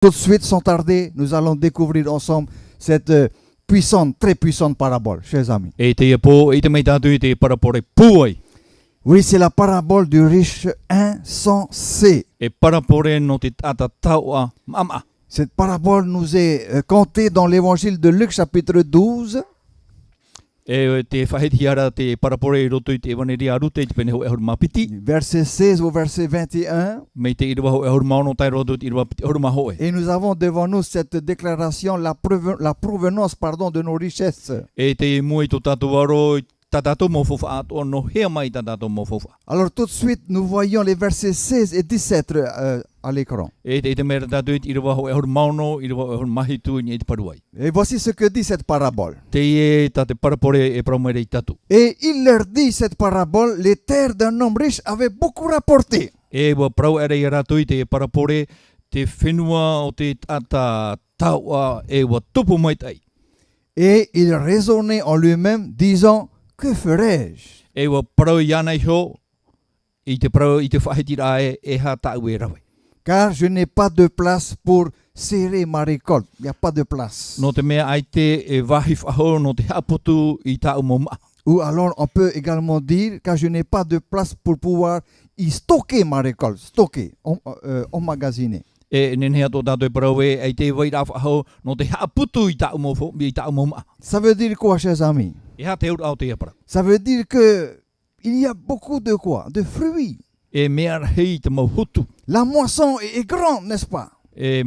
Tout de suite, sans tarder, nous allons découvrir ensemble cette puissante, très puissante parabole, chers amis. Oui, c'est la parabole du riche insensé. Cette parabole nous est contée dans l'évangile de Luc, chapitre 12. Verset 16 au verset 21. Et nous avons devant nous cette déclaration, la provenance de nos richesses. Alors tout de suite, nous voyons les versets 16 et 17 à l'écran. Et voici ce que dit cette parabole. Et il leur dit cette parabole, les terres d'un homme riche avaient beaucoup rapporté. Et il raisonnait en lui-même, disant, que ferai-je? Car je n'ai pas de place pour serrer ma récolte. Il n'y a pas de place. Ou alors on peut également dire, car je n'ai pas de place pour pouvoir y stocker ma récolte. Stocker, emmagasiner. Ça veut dire quoi, chers amis? Ça veut dire que il y a beaucoup de quoi? De fruits. La moisson est grande, n'est-ce pas? Et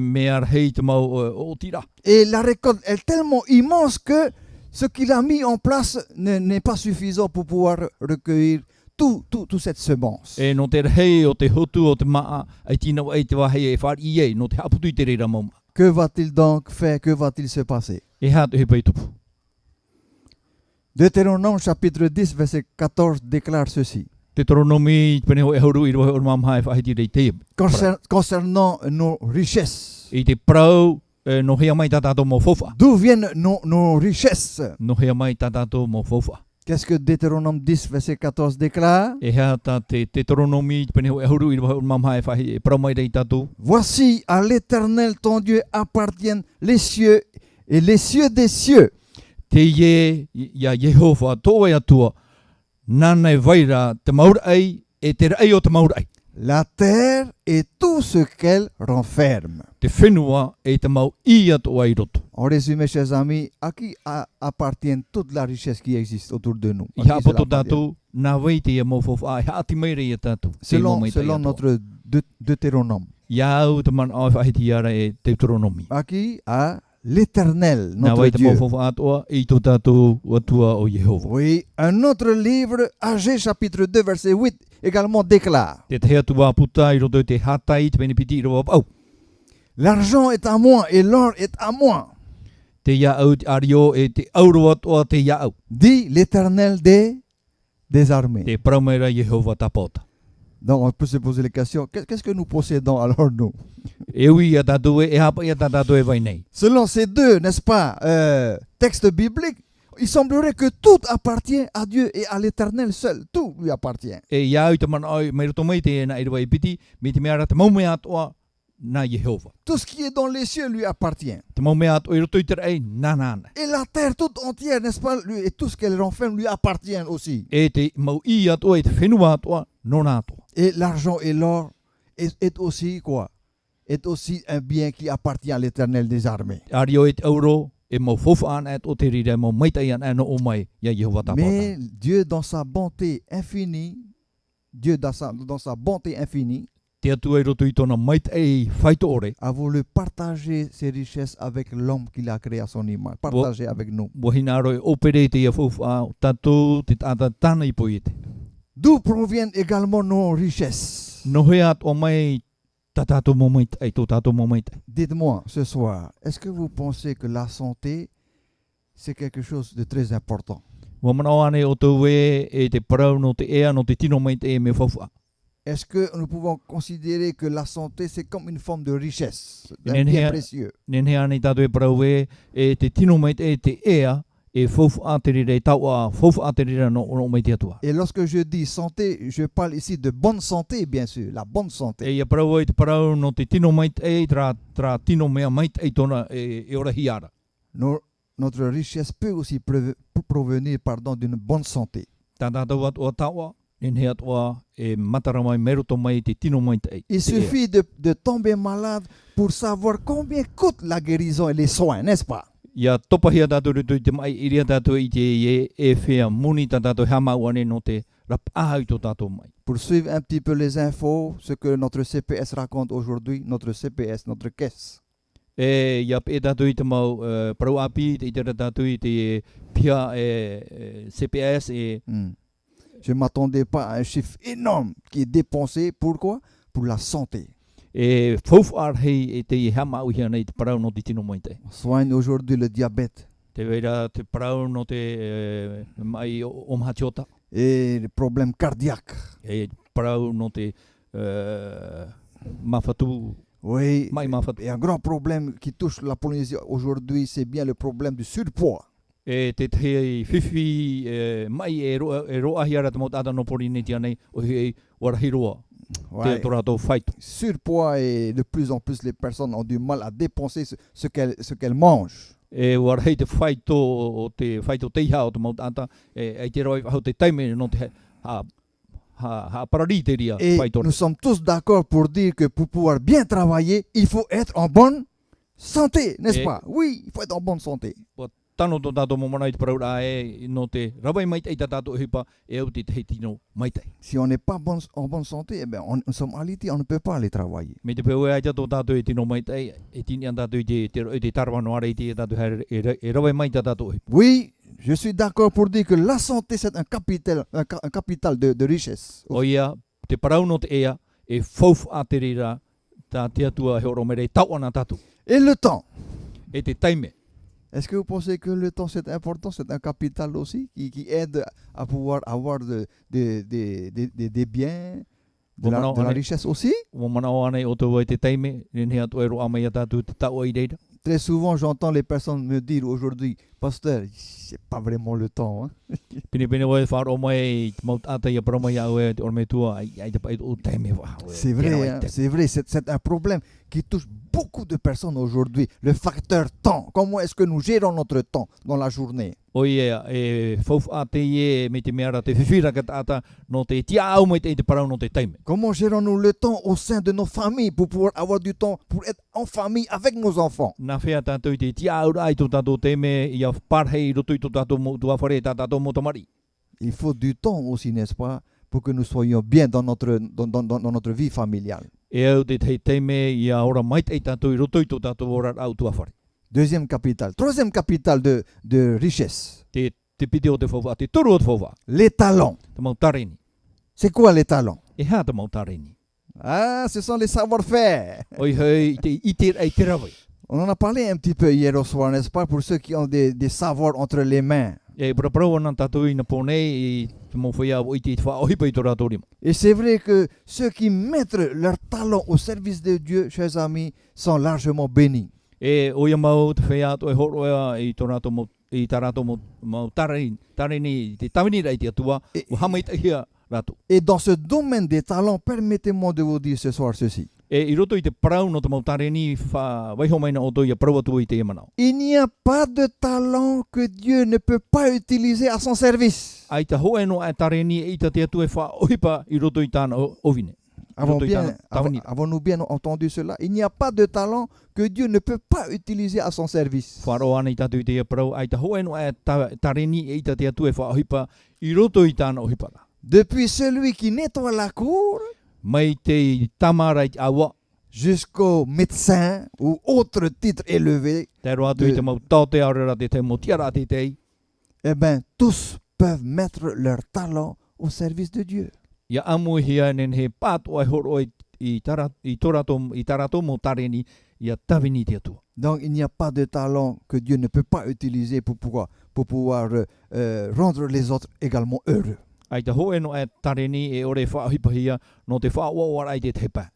la récolte est tellement immense que ce qu'il a mis en place n'est pas suffisant pour pouvoir recueillir toute cette semence. Que va-t-il donc faire? Que va-t-il se passer? Deutéronome chapitre 10 verset 14 déclare ceci. Concernant nos richesses. D'où viennent nos richesses? Qu'est-ce que Deutéronome 10 verset 14 déclare? Voici, à l'Éternel ton Dieu appartiennent les cieux et les cieux des cieux. La terre et tout ce qu'elle renferme. En résumé, chers amis, à qui appartient toute la richesse qui existe autour de nous? Selon notre Deutéronome. À qui? À l'Éternel, notre Dieu. Oui, un autre livre, Agé chapitre 2, verset 8, également déclare. L'argent est à moi et l'or est à moi. Dit l'Éternel des armées. Donc on peut se poser la question, qu'est-ce que nous possédons alors nous? Selon ces deux, n'est-ce pas, textes bibliques, il semblerait que tout appartient à Dieu et à l'Éternel seul. Tout lui appartient. Tout ce qui est dans les cieux lui appartient. Et la terre toute entière, n'est-ce pas, et tout ce qu'elle renferme lui appartient aussi. Et l'argent et l'or est aussi quoi? Est aussi un bien qui appartient à l'Éternel des armées. Mais Dieu dans sa bonté infinie, a voulu partager ses richesses avec l'homme qu'il a créé à son image. Partager avec nous. D'où proviennent également nos richesses? Dites-moi ce soir, est-ce que vous pensez que la santé, c'est quelque chose de très important? Est-ce que nous pouvons considérer que la santé, c'est comme une forme de richesse, d'un bien précieux? e fofu ateri rei taua fofu ateri ra no mai te atua. Et lorsque je dis santé, je parle ici de bonne santé, bien sûr, la bonne santé. E ia parau ai te parau no te tino mai te tra tino mea mai te tona e ora hiara. Notre richesse peut aussi provenir d'une bonne santé. Tātou atua taua, he atua e matara mai meroto mai te tino mai te. Il suffit de tomber malade pour savoir combien coûte la guérison et les soins, n'est-ce pas? Ia topahia tātou te mai iria tātou i te e whea muni tātou hamauane no te rap ahau to tātou mai. Pour suivre un petit peu les infos, ce que notre CPS raconte aujourd'hui, notre CPS, notre caisse. E ia pe tātou i te mau parau api, i te tātou i te pia CPS e... Je ne m'attendais pas à un chiffre énorme qui est dépensé. Pourquoi? Pour la santé. E fofu ar hei e te hamau hia nei te parau no te tino mai te. Soigne aujourd'hui le diabète. Te weira te parau no te mai o mahatiota. Et les problèmes cardiaques. E parau no te mawhatu. Oui, Mai mawhatu. et un grand problème qui touche la Polynésie aujourd'hui, c'est bien le problème du surpoids. E te hei whiwhi mai e roa hiara te maut no Polynésia nei o hei warahiroa. Ouais. Te torato fight. Surpoids et de plus en plus les personnes ont du mal à dépenser ce qu'elles mangent. E warahei te whaito o te whaito teiha o te maut ata e te roi hau te taime no te ha parari te ria Et whaito. nous sommes tous d'accord pour dire que pour pouvoir bien travailler, il faut être en bonne santé, n'est-ce Et- pas? Oui, il faut être en bonne santé. Tano to tātou mo mana i te paraura e no te rawai mai tei tātou hipa e au te hei tino mai tei. Si on n'est pas en bonne santé, eh ben nous sommes alité, on ne peut pas aller travailler. Me te peo e aia tō tātou e tino mai tei e tini an tātou i te tarwano ara i te tātou e rawai mai tātou hipa. Oui, je suis d'accord pour dire que la santé, c'est un capital de richesse. O ia, te parau no te ea e fofu a te rira tā te atua he oro mere tau ana tātou. Et le temps. E te taime. Est-ce que vous pensez que le temps c'est important, c'est un capital aussi qui aide à pouvoir avoir des biens, de la richesse aussi? O mana o anei o tō te taime, rinhe atu e roa mai a tātou te tau i reira. Très souvent, j'entends les personnes me dire aujourd'hui, pasteur, c'est pas vraiment le temps. Hein? Pini o e wharo mai, maut ata i a paroma i au e te orme tua, ai te pai o taime wa. C'est vrai, hein, c'est vrai, c'est un problème qui touche beaucoup de personnes aujourd'hui, le facteur temps. Comment est-ce que nous gérons notre temps dans la journée? O ia, e fofu a te ie me te meara te whiwhira ka tata no te tia au mai te parau no te taime. Comment gérons-nous le temps au sein de nos familles pour pouvoir avoir du temps pour être en famille avec nos enfants? Nā whea tātou i te tia au ai tō tātou teime i a parhei roto i tō tātou mo tua whare tātou mo tamari. Il faut du temps aussi, n'est-ce pas, pour que nous soyons bien dans notre vie familiale. E au te teime i a ora mai te tātou i roto i tō tātou ora au tua whare. Deuxième capital. Troisième capital de richesse. Te pite o te whawha, te toru o te whawha, Les talents. te mau tarini. C'est quoi les talents? E hā te mau tarini. Ah, ce sont les savoir-faire. Oi hei, i te ei te rawai. On en a parlé un petit peu hier au soir, n'est-ce pas, pour ceux qui ont des savoirs entre les mains. E praprau ana tātou i na pōnei i te mau whaia o i te whaohipa i tō rātou rima. Et c'est vrai que ceux qui mettent leur talent au service de Dieu, chers amis, sont largement bénis. E o ia mau te whaia ato e horo ea i tō rātou mo, i tā rātou mau tarini, te tawini rei te atua, o hamai te hia rātou. Et dans ce domaine des talents, permettez-moi de vous dire ce soir ceci. E i roto i te parau no te mau tarini waiho mai na o tō ia parau atua i te emanao. Il n'y a pas de talent que Dieu ne peut pas utiliser à son service. Ai te hoe no e tarini e i te atua e whaohipa i roto i tāna ovine. Avons-nous bien entendu cela? Il n'y a pas de talent que Dieu ne peut pas utiliser à son service. Wharo ana i tātou i te ia parau, ai te hoe no e tarini e i te atua e whaohipa i roto i tāna ohipara. Depuis celui qui nettoie la cour Mai te tamara i te awa, jusqu'au médecin ou autre titre élevé, te roa atu i te mau taute aurera te mau tiara te tei, eh bien, tous peuvent mettre leur talent au service de Dieu. ia amu hia nen he pātu ai horo i tarato mo tarini, ia tawini te atua. Donc, il n'y a pas de talent que Dieu ne peut pas utiliser pour pouvoir rendre les autres également heureux. Ai te hoe no e tarini e ore whaahipahia no te whaawawara ai te tepa.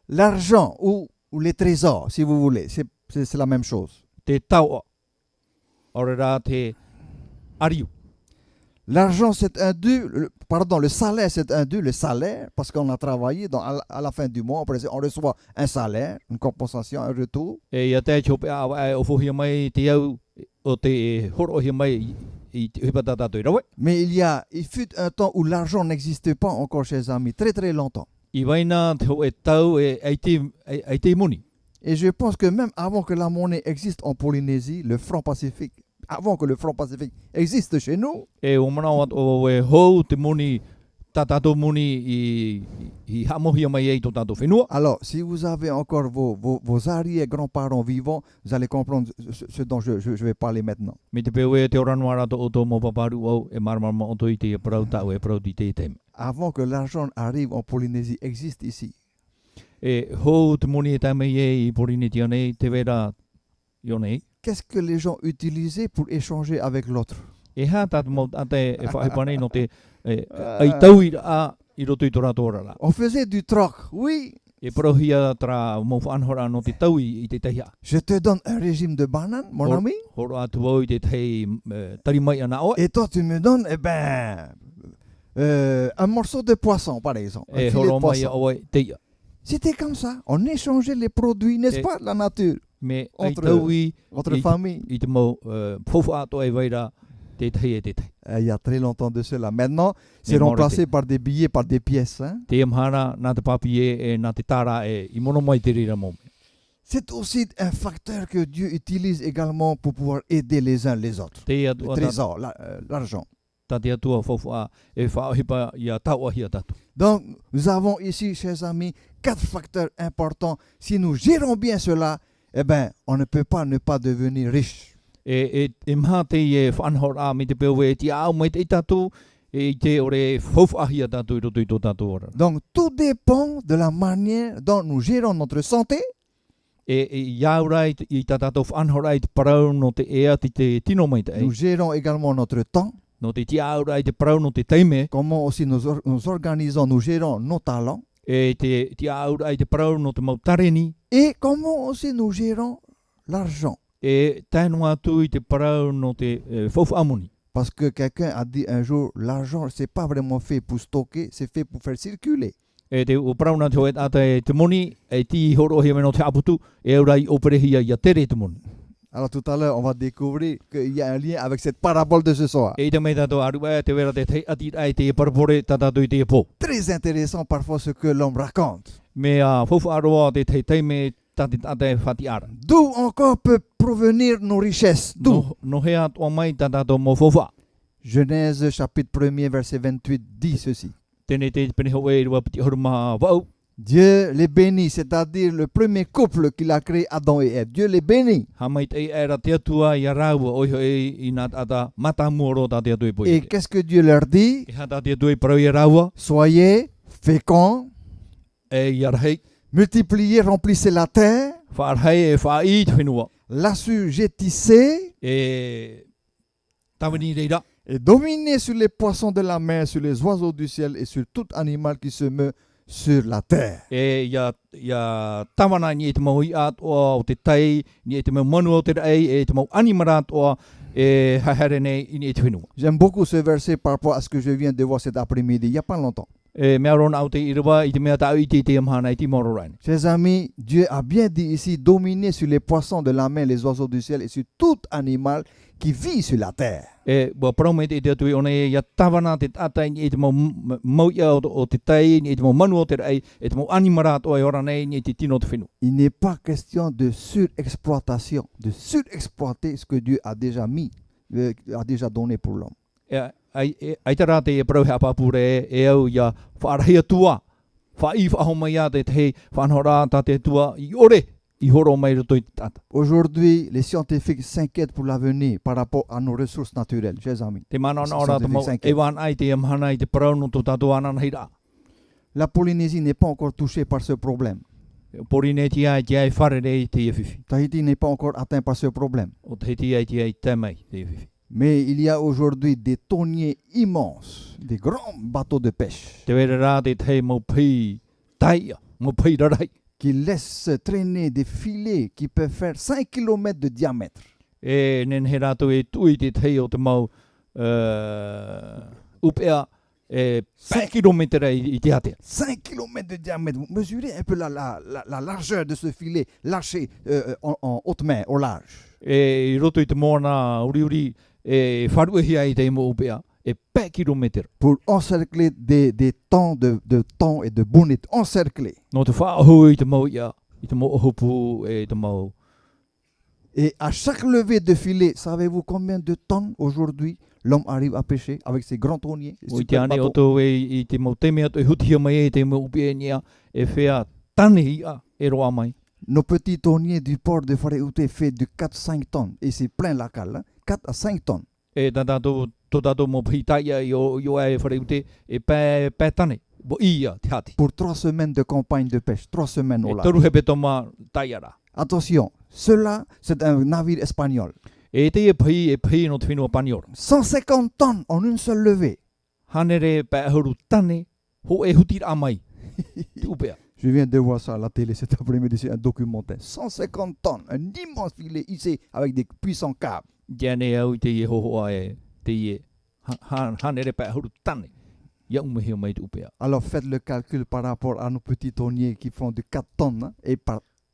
L'argent ou les trésors, si vous voulez, c'est la même chose. Te taua. Ore rā te ariu. L'argent, c'est un dû, le salaire, c'est un dû, le salaire, parce qu'on a travaillé, à la fin du mois, on reçoit un salaire, une compensation, un retour. E ia te chope a o fohia mai te au o te horo hi mai I te hipata tātou I rawe. Mais il fut un temps où l'argent n'existait pas encore, chers amis, très très longtemps. I waina te ho e tau e te moni. Et je pense que même avant que la monnaie existe en Polynésie, le franc pacifique, avant que le franc pacifique existe chez nous, E o mana o e hou te moni tātou moni I hamohia mai e to tātou whenua. alors si vous avez encore vos arrière-grands-parents vivants, vous allez comprendre ce dont je vais parler maintenant. Me te peo e te oranua rato o tō mō paparu au e marama o tō I te e parau tau e parau ti te teme. Avant que l'argent arrive en Polynésie, existe ici. E hou te moni e tamei e I Porineti nei te vera I nei. Qu'est-ce que les gens utilisaient pour échanger avec l'autre? E ha tātou mō ate e whahepanei no te ai tau I roto I tō rato ora la. On faisait du troc, oui. E parohia tra mō whanhora no te tau I te teihia. Je te donne un régime de banane, mon ami. Horo atu au I te tei tarimai ana oe. Et toi, tu me donnes, un morceau de poisson, par exemple. Un E filet de horo mai poisson. oe teia. C'était comme ça. On échangeait les produits, n'est-ce pas, la nature, Me ai Entre- tau I votre famille. I te mō pofa ato e waira te tei e te tei. Il y a très longtemps de cela. Maintenant, c'est Mais remplacé par des billets, par des pièces. Hein. Te amhara nā te papi e nā te tara e I mono mai te rira mō. C'est aussi un facteur que Dieu utilise également pour pouvoir aider les uns les autres. Te Le atua trésor, l'argent. tā te atua fofa e whaohipa I a tau ahi a tatu. Donc, nous avons ici, chers amis, 4 facteurs importants. Si nous gérons bien cela, on ne peut pas ne pas devenir riche. E mha te e whanhora me te peo e ti au mai te I tatu e te ore fofa ahi a tatu I roto I tō tatu ora. Donc, tout dépend de la manière dont nous gérons notre santé, E iaura I tā tatu whanhora I te parau no te ea te tino mai te ei. nous gérons également notre temps, No te ti aura I te parau no te teime. comment aussi nous organisons, nous gérons nos talents, E te aura I te parau no te mautareni. et comment aussi nous gérons l'argent. E tainu atu I te parau no te fofa amoni. Parce que quelqu'un a dit un jour, l'argent, c'est pas vraiment fait pour stocker, c'est fait pour faire circuler. E te o parau na te hoet ata e te moni, e ti horo hia meno te aputu, e aura I operehia I a tere te moni. Alors tout à l'heure, on va découvrir qu'il y a un lien avec cette parabole de ce soir. E te mei tato aru e te vera te te ati ai te parapore tatato I te po. Très intéressant parfois ce que l'homme raconte. Me a fofa aroa te teime tati ate whati ara. D'où encore peut provenir nos richesses? D'où? No hea toa mai tatato mo fofa. Genèse chapitre 1er verset 28 dit ceci. Tene te peneho e rua piti horuma wau. Dieu les bénit, c'est-à-dire le premier couple qu'il a créé, Adam et Ève. Dieu les bénit. Ha mai te era te atua I a raua oiho e I nā ata mata muoro tā te atu e poi. Et qu'est-ce que Dieu leur dit? E hata te atu e parau I a raua. Soyez féconds, E I arhei. multipliez, remplissez la terre, Whaarhei e whaai te whenua. l'assujettissez E tawini reira. et dominez sur les poissons de la mer, sur les oiseaux du ciel et sur tout animal qui se meut sur la terre. E ia tawana ni e te mau I atoa o te tai, ni e te mau manu o te rei, e te mau animara atoa, e haere nei I ni e te whenua. J'aime beaucoup ce verset par rapport à ce que je viens de voir cet après-midi, il n'y a pas longtemps. E mea rona au te irawa, I te mea tau I te amhana I te moro raine. Chers amis, Dieu a bien dit ici, dominez sur les poissons de la mer, les oiseaux du ciel et sur tout animal qui vit sur la terre. E bua parome te atu I one e ia tawana te tatai ni e te mau ia o te tai, ni e te mau manu o te rei, e te mau animara atoa I ora nei, ni e te tino te whenua. Il n'est pas question de surexploitation, de surexploiter ce que Dieu a déjà mis, a déjà donné pour l'homme. Ai tara te e parau hea papure e au ia whaarahia tua. Whai whahoma ia te te whanhora ta te tua I ore I horo mai roto I tata. Aujourd'hui, les scientifiques s'inquiètent pour l'avenir par rapport à nos ressources naturelles, chers amis. Te mana ora te mau e wan ai te amhana I te parau no to tato ana hei rā. La Polynésie n'est pas encore touchée par ce problème. Porine ti ai te ai wharere I te iwhiwhi. Tahiti n'est pas encore atteint par ce problème. O te heti ai te ai tamai te iwhiwhi. Mais il y a aujourd'hui des tonniers immenses, des grands bateaux de pêche Te wera rā te te mau pi taia, mau pi rarai. qui laissent traîner des filets qui peuvent faire 5 km de diamètre. E nen he rātou e tui te te o te mau upea 5 km i te hate. 5 km de diamètre. Vous mesurez un peu la largeur de ce filet lâché en haute main, au large. I roto i te moana uri wharuehia i te imo upea 5 km. Pour encercler des temps de temps et de bonnet. Encercler. No te whaahu i te mau ia, i te mau hopu e te mau. Et à chaque levée de filet, savez-vous combien de tonnes aujourd'hui l'homme arrive à pêcher avec ses grands tonniers? O i te ane o tō i te mau teme atu e hutia mai e te mau upea nia e whea tane ia e roa mai. Nos petits tonniers du port de Whareute fait de 4-5 tonnes. Et c'est plein la cale, hein? 4 à 5 tonnes. E tō tātou mo pihitaia i o e whareute e pē tane. Bo ia te hati. Pour 3 semaines de campagne de pêche. 3 semaines au E large. toru he betoma taiara. Attention, cela, c'est un navire espagnol. E te e pai no te whenua paniora. 150 tonnes en une seule levée. Hanere pē ahuru tane ho e hutira amai. Te upea. Je viens de voir ça à la télé cet après-midi, c'est un documentaire. 150 tonnes, un immense filet hissé avec des puissants câbles. Jane au te e hohoa e te e. Hanere pē ahuru tane. Ia umehio mai te upea. Alors faites le calcul par rapport à nos petits tonniers qui font de 4 tonnes, hein, et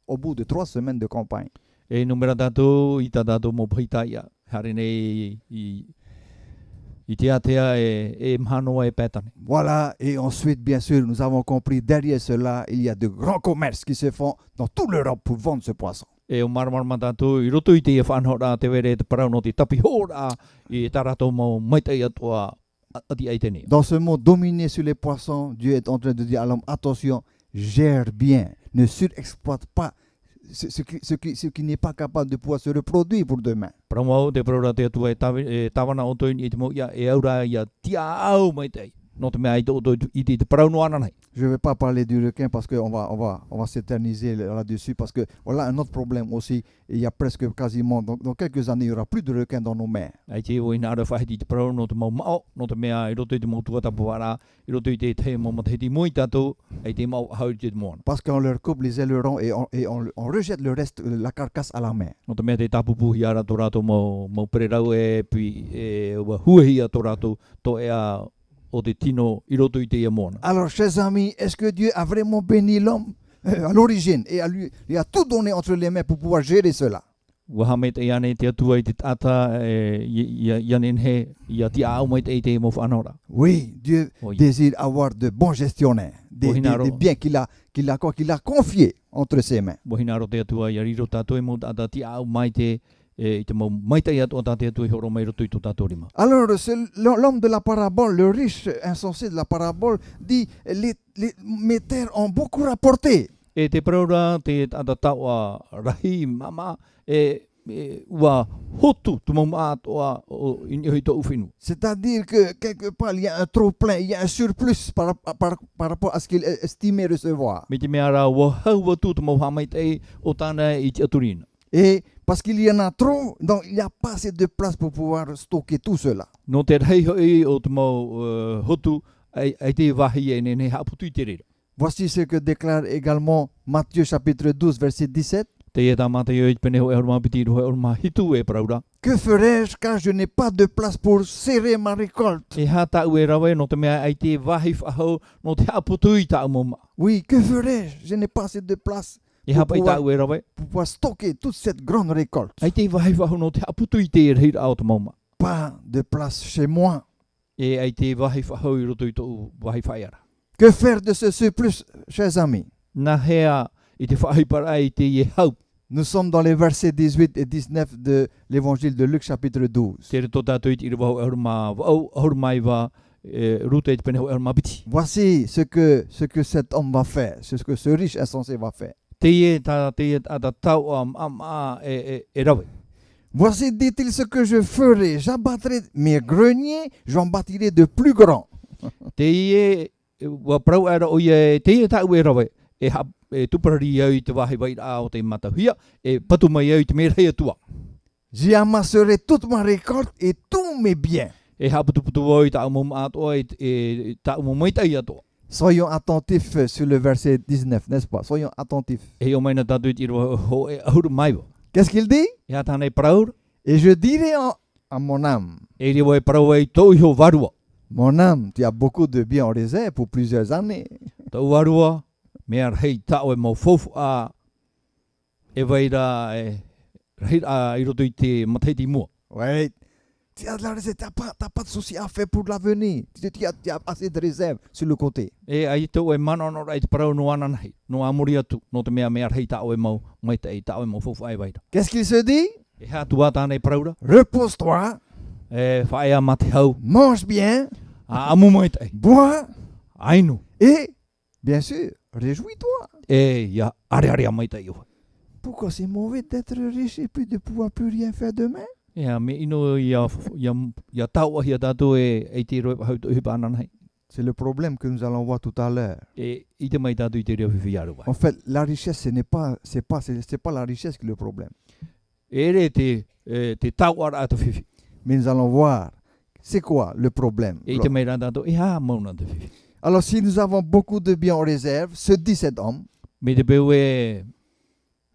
au bout de 3 semaines de campagne. E numera tātou i tā tātou mo pihitaia. Hare nei i te atea e mhanoa e pētane. Voilà, et ensuite, bien sûr, nous avons compris, derrière cela, il y a de grands commerces qui se font dans toute l'Europe pour vendre ce poisson. E o marmarama tātou i roto i te e whanhora te were te parau no te tapi hora i tā rato mau maitai atua ati aitene. Dans ce monde dominé sur les poissons, Dieu est en train de dire à l'homme, attention, gère bien, ne surexploite pas ce qui n'est pas capable de pouvoir se reproduire pour demain. Paramau te parau te atua e tawana o toini i te mo ia e aura ia tia au maitai. No te mea i te parau no ananai. Je ne vais pas parler du requin parce qu'on va s'éterniser là-dessus parce que voilà un autre problème aussi. Il y a presque quasiment, dans quelques années, il n'y aura plus de requins dans nos mers. Ai te o ina ara whahiti te parau no te mau mao, no te mea i roto i te mau tuatapuara, i roto i te te mo matahiti moi tātou, ai te mau hau te moana. Parce qu'on leur coupe les ailerons et on rejette le reste, la carcasse à la mer. No te mea te tapupuhi ara tō rātou mau pererau e pi e huahia tō rātou to ea o te tino i roto i te ia moana. Alors, chers amis, est-ce que Dieu a vraiment béni l'homme à l'origine et il a tout donné entre les mains pour pouvoir gérer cela? Waha me te iane te atua i te tata ianen he ia ti au mai te mo whanora. Oui, Dieu désire avoir de bons gestionnaires, des biens qu'il a confiés entre ses mains. Bohinaro te atua i riro tātou e mo tata ti au mai te Alors, l'homme de la parabole, le riche insensé de la parabole, dit mes terres ont beaucoup rapporté. C'est-à-dire que quelque part, il y a un trop-plein, il y a un surplus par rapport à ce qu'il estimait recevoir. Et parce qu'il y en a trop, donc il n'y a pas assez de place pour pouvoir stocker tout cela. Voici ce que déclare également Matthieu chapitre 12, verset 17. Que ferai-je car je n'ai pas de place pour serrer ma récolte? Oui, que ferai-je? Je n'ai pas assez de place pour pouvoir stocker toute cette grande récolte. Pas de place chez moi. Que faire de ce surplus, chers amis? Nous sommes dans les versets 18 et 19 de l'évangile de Luc chapitre 12. Voici ce que cet homme va faire, ce que ce riche insensé va faire. Voici, dit-il, ce que je ferai. J'abattrai mes greniers, j'en bâtirai de plus grands. J'y amasserai toute ma récolte et tous mes biens. Soyons attentifs sur le verset 19, n'est-ce pas? Soyons attentifs. Qu'est-ce qu'il dit? Et je dirai à mon âme, E ri wai parau ai tau iho varua. mon âme, tu as beaucoup de biens en réserve pour plusieurs années. Tau varua, mea hei tau e mau fofu a e waira e rei a i roto i te mataiti mua. Ouais. Tu as de la réserve, t'as pas de souci à faire pour l'avenir. Tu as assez de réserve sur le côté. E ai tau e mana no rai te parau no ana nei, no amori atu, no te mea hei tau e mau, mai te ei tau e mau fofu ai waira. Qu'est-ce qu'il se dit? E hea tua tānei paraura, Repose-toi, e whae a mate hau, mange bien, a amu mai te ei, bois ainu, et, bien sûr, réjouis-toi. e ia are a mai te ei. Pourquoi c'est mauvais d'être riche et puis de pouvoir plus rien faire demain? E a me ino ia tau ahi a tātou e te roi hau tu hipa ana nei. C'est le problème que nous allons voir tout à l'heure. E i te mai tātou i te reo whiwhi aru wai. En fait, la richesse, c'est pas la richesse qui est le problème. E re te tau ara atu whiwhi. Mais nous allons voir, c'est quoi le problème? E i te mai rā tātou, e hā mauna te whiwhi. Alors, si nous avons beaucoup de biens en réserve, se dit cet homme, Me te peu e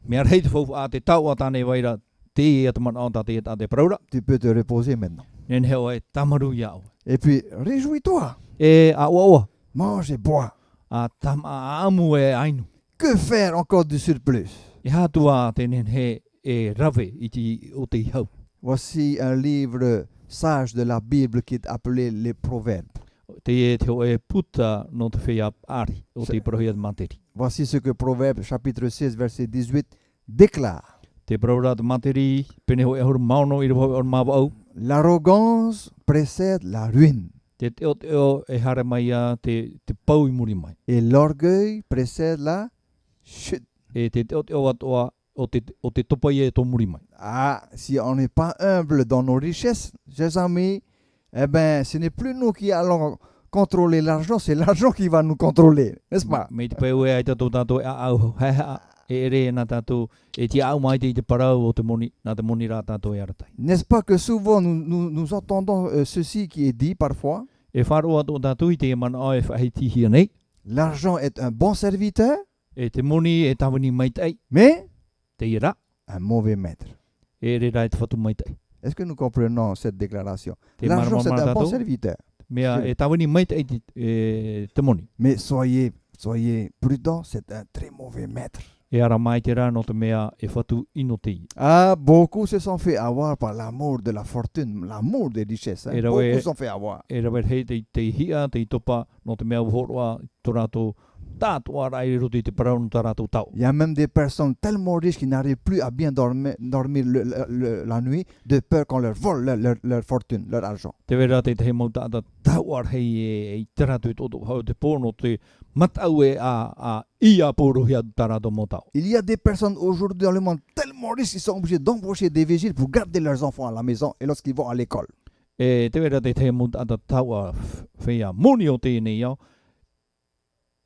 mea rei te whauwha a te tau a tāne waira te e ata mana o tāte e tāte praura. tu peux te reposer maintenant. Nen heo e tamaru ia au. Et puis, réjouis-toi, E a ua mange et bois. a tam a amu e ainu. Que faire encore du surplus? E hātua te nen he e rave i te o te hau. Voici un livre sage de la Bible qui est appelé les Proverbes. Te e te o e puta no te whea ari o te prohia de materi. Voici ce que Proverbes chapitre 16 verset 18 déclare. Te praura te materi, pene ho e huru mauno i rupau o mawa au. L'arrogance précède la ruine Te o e hare mai a te pau i muri mai. et l'orgueil précède la chute. E te o atoa o te topa i e tō muri mai. Ah, si on n'est pas humble dans nos richesses, chers amis, eh ben, ce n'est plus nous qui allons contrôler l'argent, c'est l'argent qui va nous contrôler, n'est-ce pas? Me te pau e ai tātou e au hea e ere nā tātou e te au mai te i te parau o te moni, nā te moni rā tātou e aratai. N'est-ce pas que souvent nous entendons ceci qui est dit parfois? E wharo atu o tātou i te e mana o e whahitihi anei, L'argent est un bon serviteur, e te moni e tawani mai tei, mais te i rā, un mauvais maître. e ere rā e te whatu mai tei. Est-ce que nous comprenons cette déclaration? Te L'argent, c'est marama un bon tātou, serviteur. mea e tawani mai tei te moni. Mais soyez prudents, c'est un très mauvais maître. E ara mai te rā no te mea e whatu ino te i. Ah, beaucoup se sont fait avoir par l'amour de la fortune, l'amour des richesses. Hein. Et là, Beaucoup ouais. se sont fait avoir. E rawer hei te hia, te i topa, no te mea uhoroa, tō rātou tātua rai roto i te parau no tā rātou tau. Il y a même des personnes tellement riches qui n'arrivent plus à bien dormir la nuit de peur qu'on leur vole leur fortune, leur argent. Te wera te hei mau tāta tauar hei e te rātou i tōtō hau te pōno te matau e a ia pōrohi atu tā rātou mō tau. Il y a des personnes aujourd'hui dans le monde tellement riches qu'ils sont obligés d'embaucher des vigiles pour garder leurs enfants à la maison et lorsqu'ils vont à l'école. E te wera te hei mau tāta taua whea moni o tēnei au.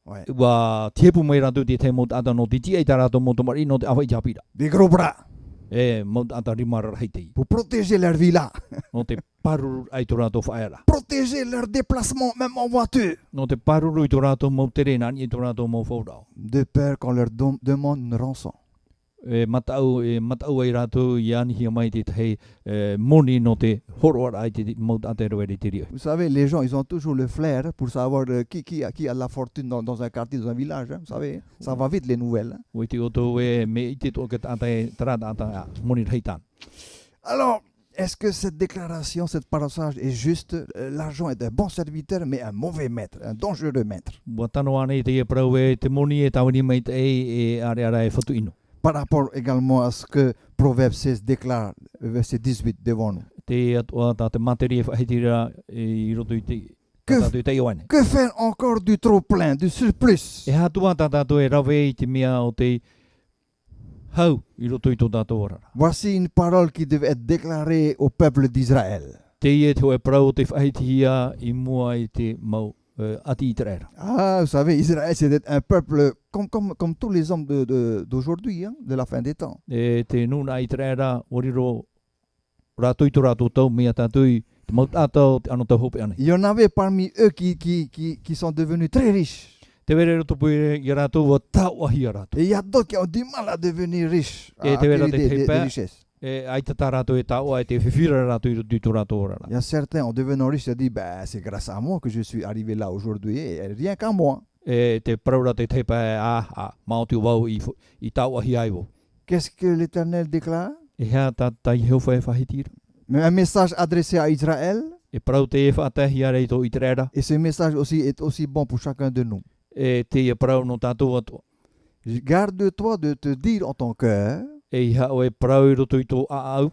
Ouais. Wa tiepu mai rātou te hei mau tāta no te tia i tā rātou mō tomari no te awai japira. Des gros bras E mau tāta rimara hei te i. pour protéger leur villa, No te paruru ai tō rātou whaera. protéger leur déplacement même en voiture, No te paruru i tō rātou mau tere nani i tō rātou mau whaurau. de peur qu'on leur demande une rançon. E matau ai rātou i anihia mai te hei moni no te horoara ai te mau tāte roere te rio. Vous savez, les gens, ils ont toujours le flair pour savoir qui a de la fortune dans un quartier, dans un village. Hein, vous savez, ça va vite les nouvelles. Hein. O te oto e me i te tō ke tātai tarata ata moni reitan. Alors, est-ce que cette déclaration, cette passage est juste? L'argent est un bon serviteur, mais un mauvais maître, un dangereux maître. Wa tano ana i te e parau e te moni e tawani mai te e are ara e whatu ino. Par rapport également à ce que Proverbe 16 déclare, verset 18 devant nous. Te atua tā te materi e whahitira i roto i te tātou i te ioane. Que faire encore du trop plein, du surplus? E hatua tā tātou e rawe i te mea o te hau i roto i tō tātou orara. Voici une parole qui devait être déclarée au peuple d'Israël. Te e te hoe parau o te whahitihia i mua i te mau ati i te rera. Ah, vous savez, Israël, c'est un peuple comme tous les hommes d'aujourd'hui, hein, de la fin des temps. E te nuna i te rera, oriro rātou i tō rātou tau, mea tātou i te mau tātou, te ano tau hope ane. Il y en avait parmi eux qui sont devenus très riches. Te were roto pui i rātou wa tau ahi a rātou. Et il y a d'autres qui ont du mal à devenir riches, à Et te vera acquérir te des tepe. richesses. Ai te tarato e taua e te whiwhira rato i tu rato ora. Il y a certains, en devenant riches, se disent, ben, c'est grâce à moi que je suis arrivé là aujourd'hui, et rien qu'à moi. Te praura te te pae mao te wau i taua hi aiwo. Qu'est-ce que l'Éternel déclare? E hea tai Jehova e whahitira. Mais un message adressé à Israël, E prau te e whaatahi a reito i te rera. et ce message aussi est aussi bon pour chacun de nous. E te e prau no tātou atua. Garde-toi de te dire en ton cœur, E iha o e prau i roto i tō au.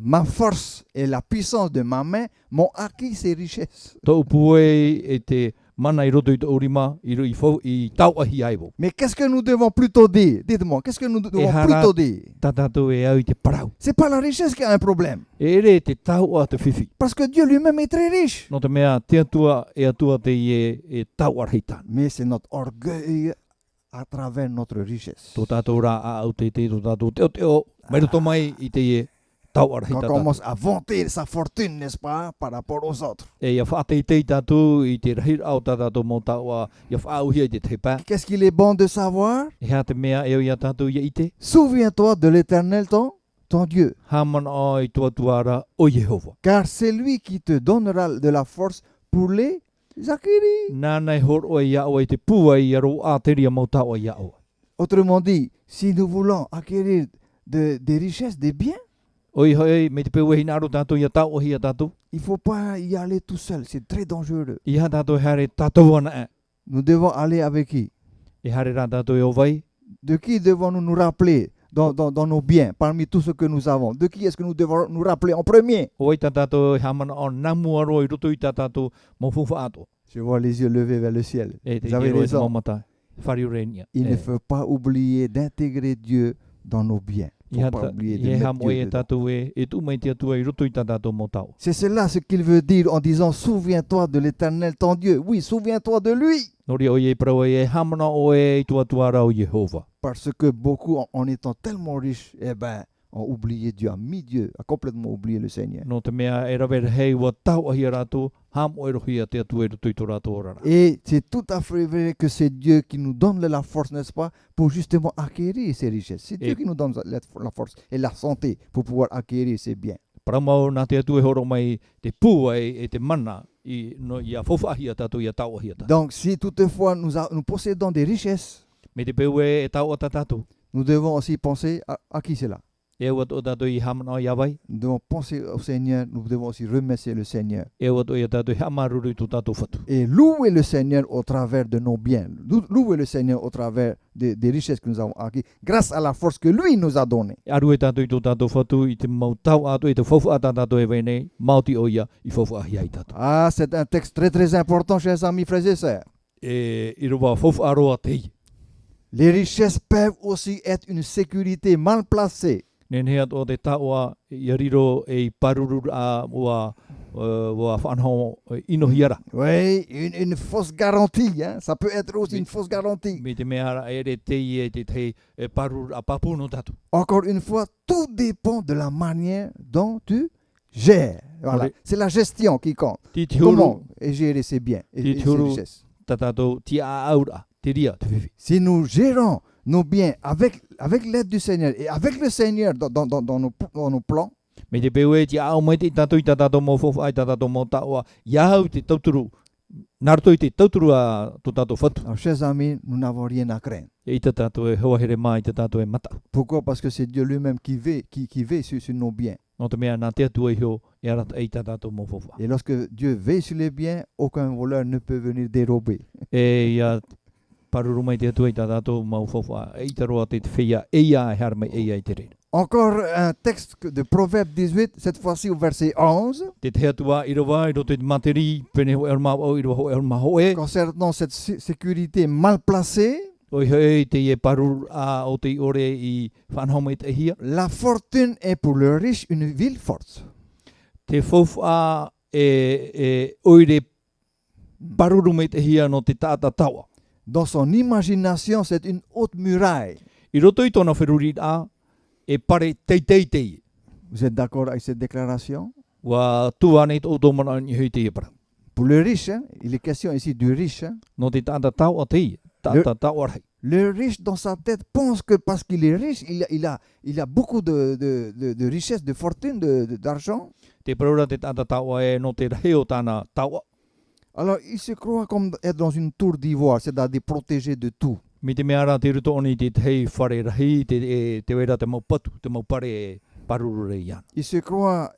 ma force et la puissance de ma main m'ont acquis ces richesses. Tō pue e te mana i roto i tō urima i taua hi aiwo. Mais qu'est-ce que nous devons plutôt dire? Dites-moi, qu'est-ce que nous devons hara- plutôt dire? Tā tātou e au i te prau. C'est pas la richesse qui a un problème. E re te taua te whiwhi. Parce que Dieu lui-même est très riche. No te mea te atua e atua te e taua reitan. Mais c'est notre orgueil à travers notre richesse. Tō tātou rā a au te tō tātou te o. Mai roto mai i te e taua Quand reita on tātou. commence à vanter sa fortune, n'est-ce pas, par rapport aux autres. E ia whaatei tei tātou i te rahir au tātou mō taua. Ia whaauhia i te te pā. Qu'est-ce qu'il est bon de savoir? E hea te mea e o ia tātou ia i te. Souviens-toi de l'Éternel, ton Dieu. Hamana o i tuatuara o Jehova. Car c'est lui qui te donnera de la force pour les acquérir. Nānei hor o ia o i te pua i aro a te ria mō taua ia o. Autrement dit, si nous voulons acquérir des richesses, des biens, Oi hoi, me te pewe hina aro tātou ia tau o hia tātou. il ne faut pas y aller tout seul. C'est très dangereux. I ha tātou hare tātou ana e. Nous devons aller avec qui? E hare rā tātou e o vai. De qui devons-nous nous rappeler dans nos biens, parmi tout ce que nous avons? De qui est-ce que nous devons nous rappeler en premier? O i tā tātou e hamana o namu aro i roto i tā tātou mō fufa ato. Je vois les yeux levés vers le ciel. E te Vous avez hero e te raison. mamata. Whari renia. Il ne faut pas oublier d'intégrer Dieu dans nos biens. Il ne faut pas oublier de I mettre ham o Dieu e dedans. tātou e tu mai te atua i roto i tā tātou mō tau. C'est cela ce qu'il veut dire en disant souviens-toi de l'Éternel ton Dieu. Oui, souviens-toi de lui. Nori o i e prau e hamana o e i tuatuara o Jehova. Parce que beaucoup, en étant tellement riches, eh ben, ont oublié Dieu, ont mis Dieu, ont complètement oublié le Seigneur. No te mea e rawe hei wa tau ahi rātou, ham o e rohi a te atu e roto i tō rātou orara. Et c'est tout à fait vrai que c'est Dieu qui nous donne la force, n'est-ce pas, pour justement acquérir ces richesses. C'est Dieu Et- qui nous donne la force et la santé pour pouvoir acquérir ces biens. Paramau nā te atu e horo mai te pua e te mana i a fofahi a tātou i a tau ahi a tātou. Donc, si toutefois nous possédons des richesses, Me te peue e tau a tā tātou. nous devons aussi penser à qui c'est là. E wat o tātou i hamana o i awai. Nous devons penser au Seigneur, nous devons aussi remercier le Seigneur. E wat o i a tātou i hamaruru i tō tātou whatu. Et louer le Seigneur au travers de nos biens. Louer le Seigneur au travers des richesses que nous avons acquises, grâce à la force que lui nous a donnée. Aru e tātou i tō tātou whatu i te mau tau ato i te whaufu a tā tātou e weinei, mauti o ia i whaufu ahi ai tātou. Ah, c'est un texte très très important, chers amis, frères et sœurs. E i roa whaufu aroa te i. Les richesses peuvent aussi être une sécurité mal placée. Nen hea o te taua i riro e i paruru a ua whanho ino hiara. Oui, une fausse garantie. Hein? Ça peut être aussi Mais- une fausse garantie. Me te mea e re te i e te paruru a papu no tatu. Encore une fois, tout dépend de la manière dont tu gères. Voilà. Oui. C'est la gestion qui compte. Ti te Comment huru gérer ses biens et Ti ses te huru. richesses. ta tātou ti a aura, te ria, te whiwhi. Si nous gérons nos biens avec l'aide du Seigneur et avec le Seigneur dans nos plans, Me te peue ti a au mai te tātou i tā tātou mō whaufu ai tā tātou mō taua, iau te tauturu, naruto i te tauturu a tō tātou whatu. alors, chers amis, nous n'avons rien à craindre. E i tā tātou e hoahere mai, te tātou e mata. Pourquoi? Parce que c'est Dieu lui-même qui veille sur nos biens. No te mea nā te atu e hio, e arata e i tā tātou mō whaufu. Et lorsque Dieu veille sur les biens, aucun voleur ne peut venir dérober. E ia paruru mai te atu e i tā tātou mō whaufu. E i tā roa te te whia, e ia e hara mai e ia i te reira. Encore un texte de Proverbe 18, cette fois-ci au verset 11, Te te atua i roa, i roto i te materi, pene ho e orma o, i roa ho e orma ho e. concernant cette sécurité mal placée. Oi hei te e paruru a o te ore i whanhome te hia. La fortune est pour le riche une ville forte. Te whaufu a e oire paruru me te hia no te tāta taua. Dans son imagination, c'est une haute muraille. I roto i tōna wheruri a, e pare teitei. Vous êtes d'accord avec cette déclaration? Wa tua nei tō tō mana ni hui te e para. Pour le riche, hein, il est question ici du riche. Hein. No te tāta taua te hia, tāta taua rei. Le riche dans sa tête pense que parce qu'il est riche, il a beaucoup de richesses, de fortune, d'argent. Te paraura te tata taua e no te reo tāna taua. Alors, il se croit comme être dans une tour d'ivoire, c'est-à-dire protégé de tout. Mi te mea rā te ruto oni te hei whare rahi, te wera te mau patu, te mau pare e paruru rei ana. Il se croit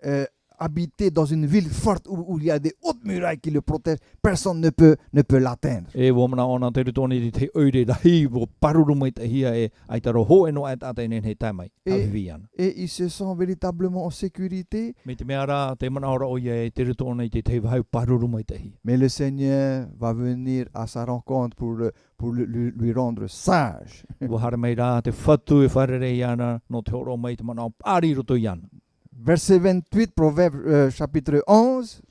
habiter dans une ville forte où il y a des hautes murailles qui le protègent. Personne ne peut l'atteindre. E wamana ona te ruto oni te oire rahi, wo paruru mai te hia e aitaro ho e no e tata inen hei taimai, avivi ana. Et il se sent véritablement en sécurité. Mi te mea rā te mana ora o ia e te ruto oni te hau paruru mai te hia. Mais le Seigneur va venir à sa rencontre pour lui rendre sage. Wa hara mai rā te whatu e whare rei ana, no te horo mai te mana o pari ruto i ana. Verset 28, Proverbe chapitre 11.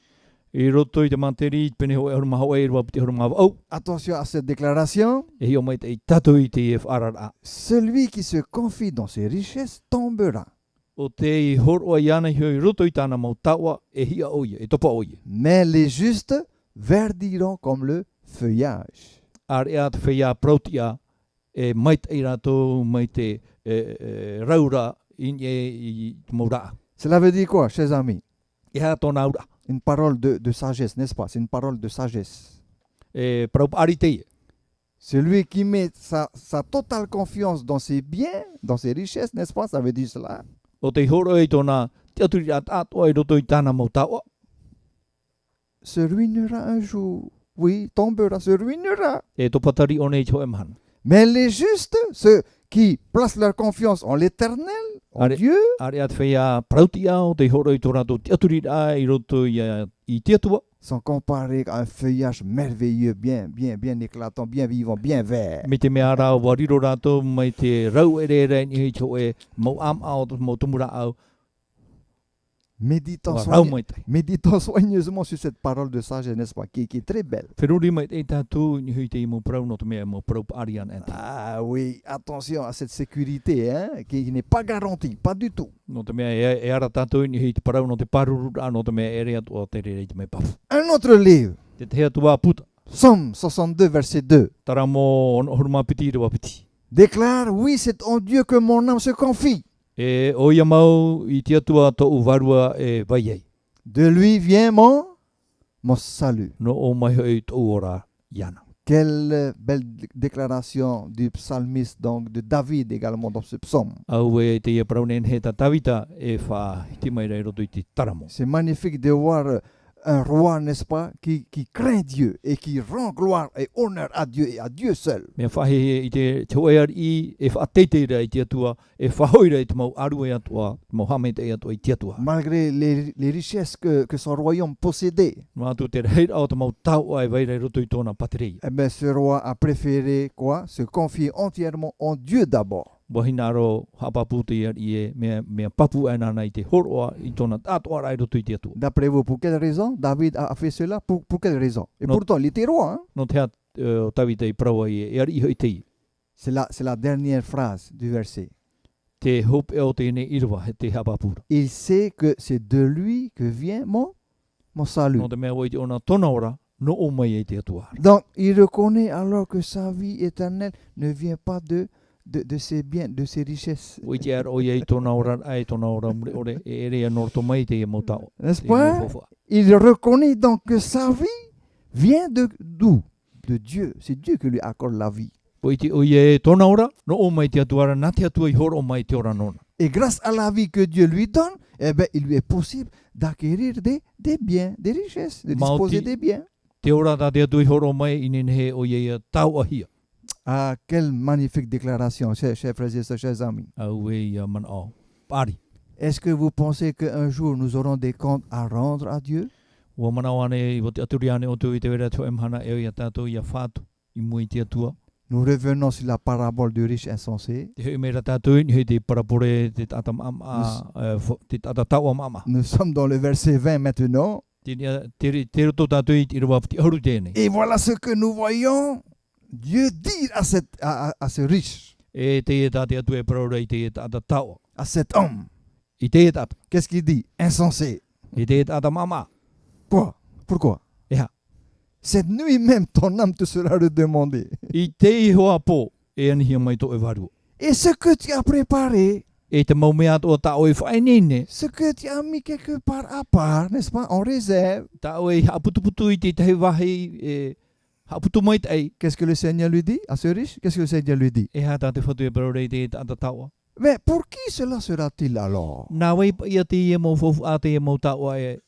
I roto i te manteri, pene ho e horo maho e rua piti horo maho au. Attention à cette déclaration. E hio mai te i tatu i te e wharara. Celui qui se confie dans ses richesses tombera. O te i horo i ana hio i roto i tāna mau taua e hia oia, e topa oia. Mais les justes verdiront comme le feuillage. Ar ea te whea prautia e mai te i rato, mai te raura i maura. Cela veut dire quoi, chers amis? E ha tōna aura. Une parole de sagesse, n'est-ce pas? C'est une parole de sagesse. E praup ari te ia. Celui qui met sa totale confiance dans ses biens, dans ses richesses, n'est-ce pas? Ça veut dire cela. O te horo e tōna te aturi a tātua i roto i tāna mau taua. Se ruinera un jour. Oui, tombera, se ruinera. E topatari o nei tō e mahana. Mais les justes, ceux qui placent leur confiance en l'Éternel, en Allez. Dieu, Are at whea prautia o te horo i tō rato te aturi a i roto i te atua. sont comparés à un feuillage merveilleux, bien éclatant, bien vivant, bien vert. Me te mea rā wariro rato mai te rau ere ere ni hei tō e mau am au, mau tumura au. Méditons, Wa rau mai te. méditons soigneusement sur cette parole de sagesse, n'est-ce pas, qui est très belle. Whiruri mai te tātou ni hui te i mau prau no te mea mau prau pa arian e te. Ah oui, attention à cette sécurité, hein, qui n'est pas garantie, pas du tout. No te mea e ara tātou ni hui te parau no te paruru a no te mea ere atu o te rei te mea pafu. Un autre livre, Te te atua puta. Psaume 62, verset 2, Tara mo horuma piti rewa piti. déclare, oui, c'est en Dieu que mon âme se confie. E o ia mau i te atua tō uvarua e vai ei. De lui vient mon salut. No o mai hoi tō ora iana. Quelle belle déclaration du psalmiste, donc de David également dans ce psaume. Au e te ia praunen he ta tawita e wha hiti mai rei roto i te taramo. C'est magnifique de voir un roi, n'est-ce pas, qui craint Dieu et qui rend gloire et honneur à Dieu et à Dieu seul. Mea whahe i te hoear i e whaateiteira i te atua, e whahoira i te mau aru e atua, mau hamete e atua i te atua. Malgré les richesses que son royaume possédait, Mā atu te reira o te mau tau ai vai rei roto i tōna paterei. eh bien, ce roi a préféré quoi? Se confier entièrement en Dieu d'abord. Wahina aro hapapu te ia i e mea papu e nana i te horoa i tōna tātua rai roto i te atua. D'après vous, pour quelle raison David a fait cela? Pour quelle raison? Et Non. pourtant, il était roi. Hein? No te hat o tawita i praua i e ari iho i te i. C'est la dernière phrase du verset. Te hope e o te ine irwa he te hapapura. Il sait que c'est de lui que vient mon salut. No te mea wai te ona tōna ora, no o mai e te atua. Donc, il reconnaît alors que sa vie éternelle ne vient pas de ses biens, de ses richesses. Wai te ar o iei tōna ora, ai tōna ora mure ore, e ere a norto mai te e motao. N'est-ce pas? Il reconnaît donc que sa vie vient d'où? De Dieu. C'est Dieu qui lui accorde la vie. Wai te o iei tōna ora, no o mai te atua, nā te atua i horo o mai te ora nona. Et grâce à la vie que Dieu lui donne, eh ben, il lui est possible d'acquérir des biens, des richesses, de disposer des biens. Te ora tā te atua i horo o mai, inen he o iei a tau ahia. Ah, quelle magnifique déclaration, chers frères et sœurs, chers amis. Au e ia man o. Pari. Est-ce que vous pensez qu'un jour nous aurons des comptes à rendre à Dieu? Ua manao ane i te aturi ane o tu i te wera tō emhana e o ia tātou ia whātu i mui te atua. Nous revenons sur la parabole du riche insensé. Te hui mera tātou i ni te parapore te tata tau mama. Nous sommes dans le verset 20 maintenant. Te roto tātou i te rewa piti auru tēnei. Et voilà ce que nous voyons Dieu dire à ce riche, E te e tāte atu e parora i te e tata tau. à cet homme. I te e tata. Qu'est-ce qu'il dit? Insensé. I te e tata mama. Quoi? Pourquoi? Eha. Cette nuit même, ton âme te sera redemandée. I te i hoa po. e ani mai to e varu. Et ce que tu as préparé, E te mau mea o ta o e whaenene, ce que tu as mis quelque part à part, n'est-ce pas, en réserve, ta o e haputuputu i te tahi wahi e haputu mai te qu'est-ce que le Seigneur lui dit à ce riche? Qu'est-ce que le Seigneur lui dit? e hata te whatu e parore te ata taua. Mais pour qui cela sera-t-il alors? Nā wei pa ia te e mau fofu a te e mau taua e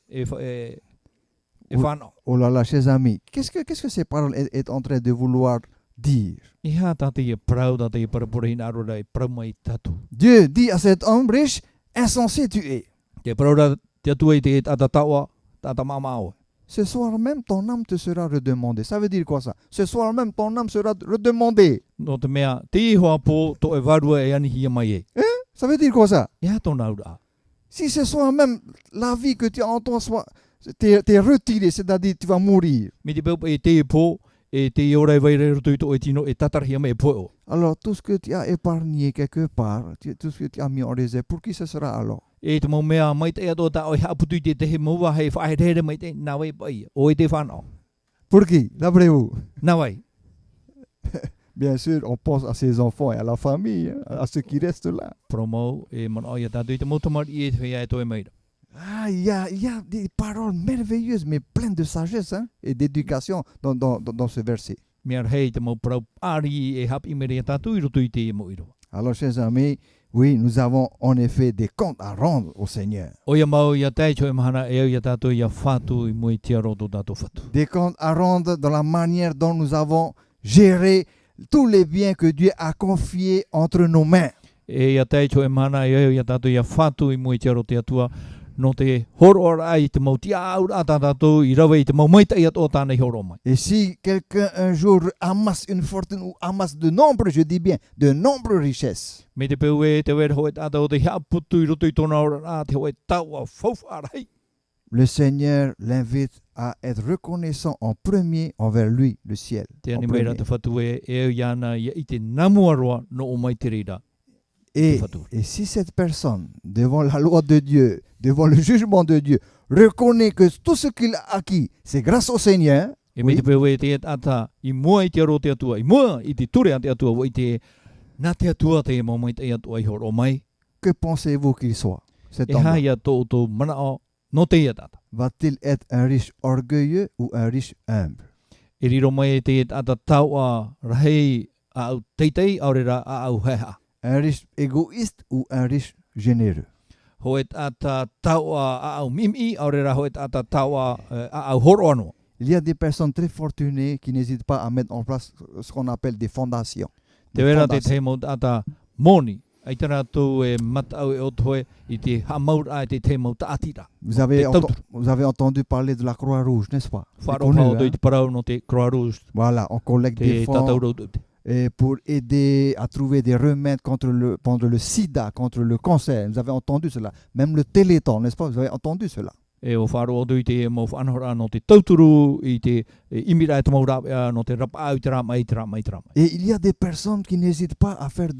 whanau. Oh là là, chers amis, qu'est-ce que ces paroles est en train de vouloir dire? I hata te e prau da te e parapura hina arora e prau mai tatu. Dieu dit à cet homme riche, insensé tu es. Te praura te atua i te e ata taua, tata mamao. Ce soir même, ton âme te sera redemandée. Ça veut dire quoi ça? Ce soir même, ton âme sera redemandée. No te mea, te i hoa po to e varua e ani hia mai e. Ça veut dire quoi ça? E hato nā ura. Si ce soir même, la vie que tu as en toi t'es retirée, c'est-à-dire tu vas mourir. Me te peupa e te e po, e te i ora e vaire roto i to e tino e tatarhia me e poe. Alors tout ce que tu as épargné quelque part, tout ce que tu as mis en réserve, pour qui ce sera alors? E te mau mea mai te ato ta o e haputu i te te he maua hei whaetere mai te nā wei pai, o e te whanau. Pour qui? D'après vous? Nā wei. Bien sûr, on pense à ses enfants et à la famille, hein, à ceux qui restent là. Promo e man o ia tatu i te motamar i e te whea e toi meira. Ah, il y a des paroles merveilleuses, mais pleines de sagesse hein, et d'éducation dans ce verset. Mea hei te mau parau ari e hap i meria tatu i roto i te e mo iro. Alors, chers amis, oui, nous avons en effet des comptes à rendre au Seigneur. O ia mau ia tai cho e mahana e au ia tatu ia whatu i mui tia roto tatu whatu. Des comptes à rendre dans la manière dont nous avons géré tous les biens que Dieu a confiés entre nos mains. E ia tai cho e mahana e au ia tatu ia whatu i mui tia roto atua no te horo ai te mau tia aur ata tatu i rawa i te mau maita i ato tānei horo mai. Et si quelqu'un un jour amasse une fortune ou amasse de nombreuses, je dis bien, de nombreuses richesses, Me te peu e te wera hoe tata o te hea putu i roto i tōna ora a te hoe tau a whauwha arai. le Seigneur l'invite à être reconnaissant en premier envers lui, le ciel. Te en ani meira premier. te whatu e au iana ia i te namuaroa no o mai te reira. Et si cette personne, devant la loi de Dieu, devant le jugement de Dieu, reconnaît que tout ce qu'il a acquis, c'est grâce au Seigneur, E me te peu e te ata i mua i te aro te atua, i mua i te ture a te atua, o i te nā te atua te e mau mai te atua i horo mai. que pensez-vous qu'il soit, cet E homme-là? haia tō mana o no te ia tata. Va-t-il être un riche orgueilleux ou un riche humble? E riro mai te ata tau a rahei a au teitei aurera a au heha. Un riche égoïste ou un riche généreux? Hoe ata tau a au mimi aurera hoe ata tau a au horo anō. Il y a des personnes très fortunées qui n'hésitent pas à mettre en place ce qu'on appelle des fondations. Te Des wera te fondations. te mo ata moni. Ai tana tō e matau e o toe i te hamaur a te te mo tātira. Vous avez, Des vous avez entendu parler de la Croix-Rouge, n'est-ce pas? C'est Wharo connu, pao hein? tō i te parau no te Croix Rouge. Voilà, on collecte des Te fonds tatau rau te. et pour aider à trouver des remèdes contre le sida, contre le cancer. Vous avez entendu cela. Même le Téléthon, n'est-ce pas? Vous avez entendu cela. E o wharo o tui te e mo whanahora no te tauturu i te imira e te maura no te rapa au te rama i te rama i te rama. Et il y a des personnes qui n'hésitent pas à faire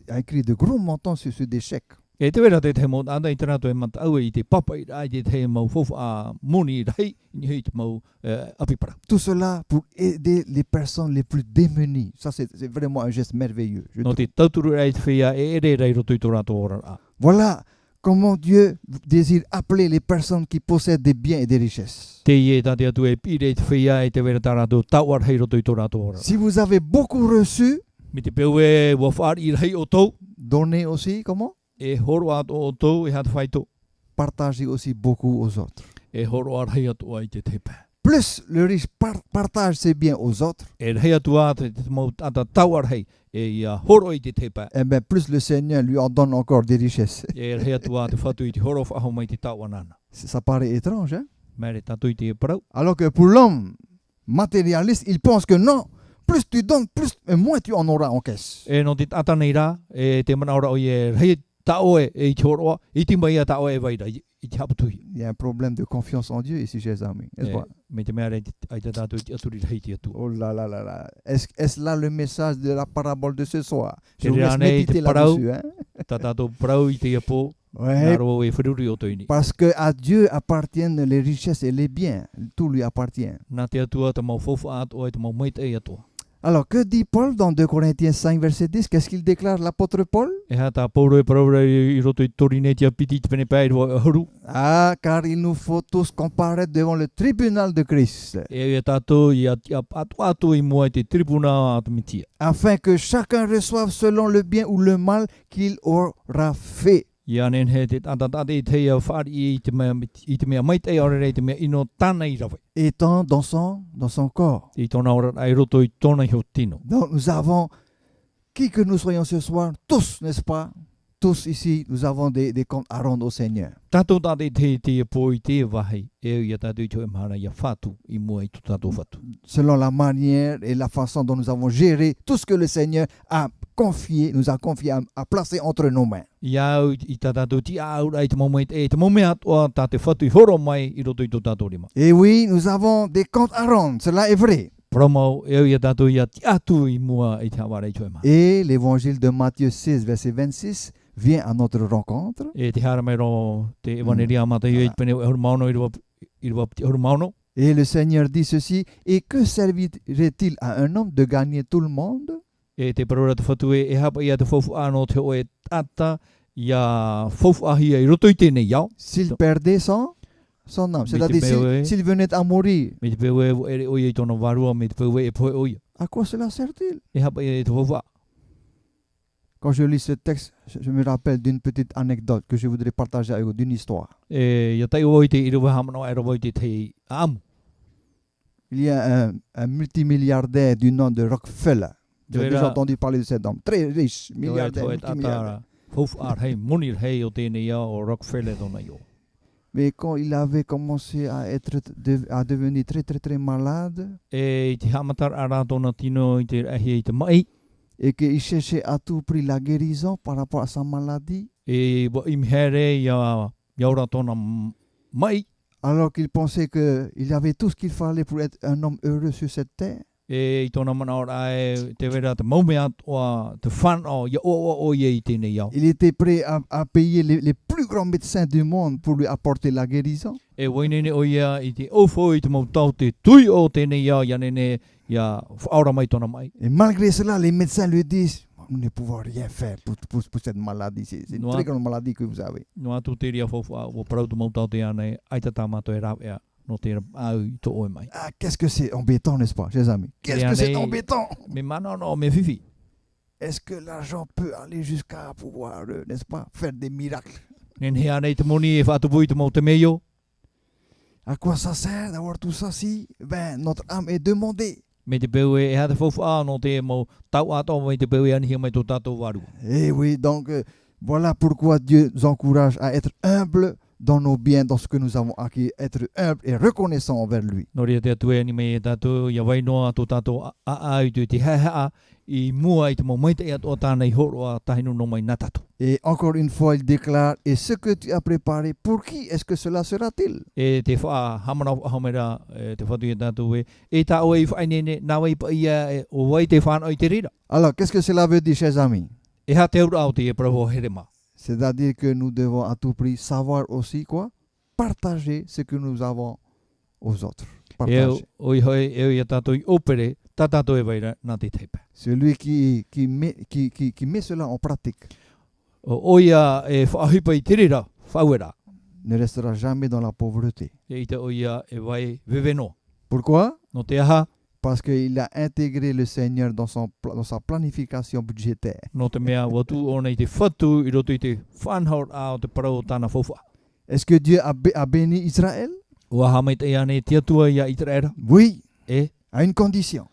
à écrire de gros montants sur des chèques. E te wera te te mo anda i te rato e matau i te papa i rai te te mau fofu a moni i rei ni hei te mau apipara. Tout cela pour aider les personnes les plus démunies. Ça, c'est vraiment un geste merveilleux. je No trouve. te tauturu rei te whea e ere rei roto i tō rato ora a. Voilà comment Dieu désire appeler les personnes qui possèdent des biens et des richesses. Te ie ta te atu e pire te whea e te wera tā rato tauar hei roto i tō rato ora. Si vous avez beaucoup reçu, Mi te peu e wa whaari i rei o tau, donnez aussi, comment? e horo ato o tau e hat whaito. Partagez aussi beaucoup aux autres. E horo ar hei atu ai te tepe. Plus le riche partage ses biens aux autres, E hei atu a te mau ata tauar hei, e ia horo i te tepe. eh bien, plus le Seigneur lui en donne encore des richesses. E hei atu a te whatu i te horo whaho mai te tau anana. Ça paraît étrange, hein? Mere tatu i te e parau. Alors que pour l'homme matérialiste, il pense que non, plus tu donnes, moins tu en auras en caisse. E no te tata nei rā, e te mana ora o i e hei tau e i te horoa, i te mai a tau e vaira i te haputuhi. Il y a un problème de confiance en Dieu ici, chers amis. N'est-ce pas? Me te mea rei ai te tatu i te aturi hei te atu. Oh là là là là. Est-ce là le message de la parabole de ce soir? Je Te vous laisse rea nei méditer te parau. là-dessus. Hein? Ta tatou parau i te iapo, Ouais, naro e whiruri o toini. parce que à Dieu appartiennent les richesses et les biens. Tout lui appartient. Nā te atua te mau fofu ato e te mau maita e atua. Alors, que dit Paul dans 2 Corinthiens 5, verset 10? Qu'est-ce qu'il déclare, l'apôtre Paul? E hata pauro e paura i roto i torine tia piti te pene pai ro huru. Ah, car il nous faut tous comparaître devant le tribunal de Christ, E tato i atu i mua te tribuna atu mitia. afin que chacun reçoive selon le bien ou le mal qu'il aura fait. Ia nen he te tata te te ia whaari i te mea mai te ore rei te mea ino tāna i rawe. Étant dans son corps. I tōna ora ai roto i tōna hio tino. Donc nous avons, qui que nous soyons ce soir, tous, n'est-ce pas? Tous ici, nous avons des comptes à rendre au Seigneur. Tato tate te po i te wahi, e ia tato i tō e mahara ia whatu, i mua i tō tato whatu. Selon la manière et la façon dont nous avons géré tout ce que le Seigneur nous a confié, a placé entre nos mains. Ia au i tā tato ti aura i te momei e te momei atua tā te whatu i horo mai i roto i tō tato rima. Et oui, nous avons des comptes à rendre, cela est vrai. Promo e ia tato ia ti atu i mua i te hawara i tō e maha. Et l'évangile de Matthieu 6, verset 26, vient à notre rencontre. E te hara mai ro te evaneri amata i pene e horo mauno i rua piti horo mauno. Et le Seigneur dit ceci: et que servirait-il à un homme de gagner tout le monde E te parora te whatu e hapa ia te whaufu anō te o e tata ia whaufu ahia i roto i tēnei iau. s'il perdait son âme? C'est-à-dire s'il venait à mourir. Me te peu e ere oia i tōna warua, me te peu e poe oia. À quoi cela sert-il? E hapa ia te whaufu a. Quand je lis ce texte, je me rappelle d'une petite anecdote que je voudrais partager avec vous, d'une histoire. E ia tai o i te irawa hamano e rawa i te te amu. Il y a un multimilliardaire du nom de Rockefeller. J'ai déjà entendu parler de cet homme. Très riche, milliardaire, multimilliardaire. Whaufu a hei, monir hei o tēnei iau o Rockefeller tōna iau. Mais quand il avait commencé à devenir très très très malade, E i te hamatar ara tōna tino i te ahia i te mai, et qu'il cherchait à tout prix la guérison par rapport à sa maladie, e wa imhere ia iaura tōna mai, alors qu'il pensait qu'il avait tout ce qu'il fallait pour être un homme heureux sur cette terre, e i tōna mana ora e te vera te maume atua te whanau ia o ia i tēnei iau. il était prêt à payer les plus grands médecins du monde pour lui apporter la guérison. E wainene o ia i te ofo i te mautau te tui o tēnei iau ia nene ia whaora mai tōna mai. Et malgré cela, les médecins lui disent: nous ne pouvons rien faire pour cette maladie. C'est une très grande maladie que vous avez. No atu te ria whauwha o parau te mautau te anei, aita tā mato e rāp ea no te au i tō oe mai. Ah, qu'est-ce que c'est embêtant, n'est-ce pas, chers amis? Qu'est-ce que c'est embêtant? Me mana no me fifi. Est-ce que l'argent peut aller jusqu'à pouvoir, n'est-ce pas, faire des miracles? Nen he anei te moni e whaatupui te mau te meio. À quoi ça sert d'avoir tout ça si notre âme est demandée? Me te peu e hea te whauwha no te mau tau ato mai te peu e anihia mai tō tātou waru. Eh oui, donc voilà pourquoi Dieu nous encourage à être humbles dans nos biens, dans ce que nous avons acquis, être humbles et reconnaissants envers lui. No ria te atue ani mai e tātou, ia wainoa tō tātou a i te hea i mua i te mau mai te ea tō tānei horo a tahinu no mai nā tātou. Et encore une fois, il déclare: et ce que tu as préparé, pour qui est-ce que cela sera-t-il? E te wha hamana haumera te whatu i tātou e tā oe i whainene nā wai pa ia o wai te whāna i te rira. Alors, qu'est-ce que cela veut dire, chers amis? E ha te ura au te e prawo herema. C'est-à-dire que nous devons à tout prix savoir aussi quoi? Partager ce que nous avons aux autres. Partager. Oi hoi e ia tātou i opere, tā tātou e waira nā te teipa. Celui qui met cela en pratique O ia e whaahipa i te rira, whauera. ne restera jamais dans la pauvreté. E ita o ia e wai veveno. Pourquoi? No te aha, Parce qu'il a intégré le Seigneur dans sa planification budgétaire. no te mea watu o nei te whatu i roto i te whanhaur a o te parau tāna whauwha. Est-ce que Dieu a béni Israël? Ua hamai te ia nei te atua ia i te rera. Oui, E à une condition.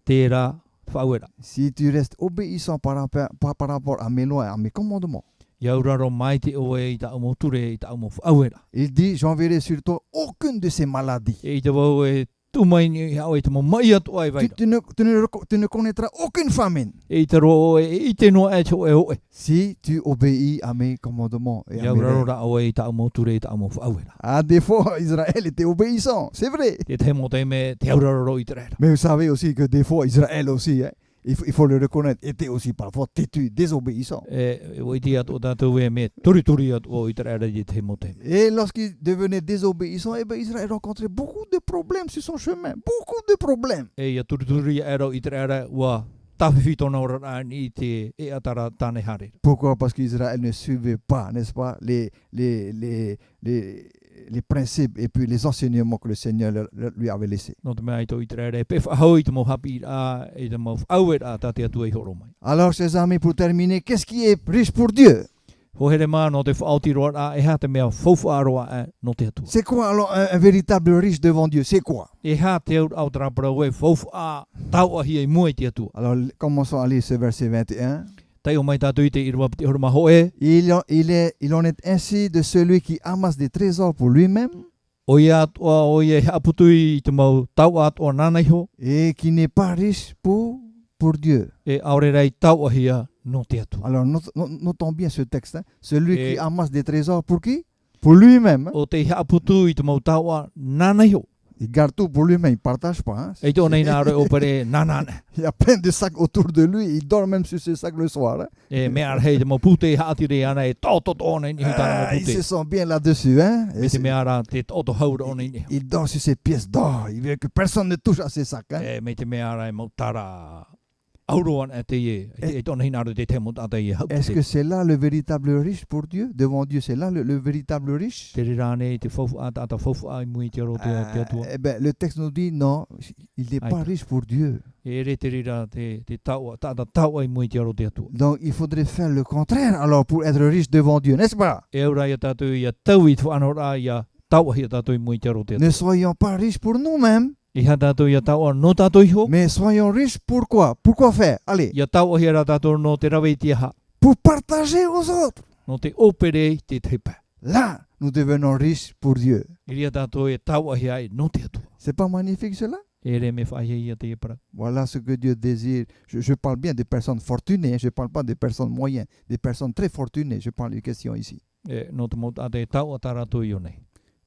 te rā whauera. Si tu restes obéissant par rapport à mes lois et à mes commandements. Ia uraro mai te oe i ta umo ture i ta umo whauera. Il dit: j'enverrai sur toi aucune de ces maladies. E i te wau e tumai ni hau e te mo mai atu ai vaira. Tu ne connaîtras aucune famine E i te roo e i te noa e te oe oe. si tu obéis à mes commandements et Ia à mes uraro règles. ra oe i ta umo ture i ta umo whauera. À défaut, Israël était obéissant, c'est vrai. Te te mo te me te auraro i te rera. Mais vous savez aussi que des fois, Israël aussi il faut le reconnaître, était aussi parfois têtu, désobéissant. Witi at o tātou e me turi at o i te rere i te mote. Et lorsqu'il devenait désobéissant, eh ben, Israël rencontrait beaucoup de problèmes sur son chemin. Beaucoup de problèmes. E ia turi ero i te rere ua tawhiwhi tona ora ni te e atara tāne hare. Pourquoi? Parce qu'Israël ne suivait pas, n'est-ce pas, les principes et puis les enseignements que le Seigneur lui avait laissés. No te mea i tō i te rere pe whahau i te mo hapi a e te mo whauet a tāte atu e horo mai. Alors, chers amis, pour terminer, qu'est-ce qui est riche pour Dieu? Ho here mā no te whaoti roa a e ha te mea whauwhaaroa a no te atua. C'est quoi alors un véritable riche devant Dieu? C'est quoi? E ha te au trapara we whauwha tau ahi e mua i te atua. Alors, commençons à lire ce verset 21. Tai o mai tātou i te irua pati horo maho e. Il en est ainsi de celui qui amasse des trésors pour lui-même O ia atua o ia aputui i te mau tau atua nanaiho. et qui n'est pas riche pour Dieu. E aurerei tau ahia no te atua. Alors, notons bien ce texte. Hein. Celui qui amasse des trésors pour qui? Pour lui-même. Hein. O te aputui i te mau tau a nanaiho. Il garde tout pour lui-même, il ne partage pas. Hein. E tō nei nā re o pere nanane. Il y a plein de sacs autour de lui, il dort même sur ces sacs le soir. Hein. E mea hei te mau pute haatire ana e tō nei ni hitana mau Il se pute. sent bien là-dessus. Hein. Me te mea ra te tō haura o nei ni. Il dort sur ses pièces d'or. Il veut que personne ne touche à ses sacs. Hein. E me te mea ra e mau tara auroan e te e. E tō nei nā re te temo tata e hau. Est-ce que c'est là le véritable riche pour Dieu? Devant Dieu, c'est là le véritable riche? Te rane te whaufu a tata whaufu a i mui te ro te atua. Eh ben, le texte nous dit non, il n'est pas riche pour Dieu. E re te rira te tau tata tau a i mui te ro te atua. Donc il faudrait faire le contraire alors pour être riche devant Dieu, n'est-ce pas? E ora ia tātou ia tau i te whanora ia tau ahi a tātou i mui te ro te atua. Ne soyons pas riches pour nous-mêmes, I ha tātou ia tau a no tātou iho. mais soyons riches pour quoi? Pourquoi faire? Allez, Ia tau ahi ara tātou no te rawe i te aha. pour partager aux autres. No te opere te tepa. Là, nous devenons riches pour Dieu. I ria tātou e tau ahi ai no te atua. C'est pas magnifique cela? E re me whaihe ia te epara. Voilà ce que Dieu désire. Je parle bien des personnes fortunées, je ne parle pas des personnes moyennes, des personnes très fortunées. Je parle des questions ici. E no te mot a te tau a tātou i o nei.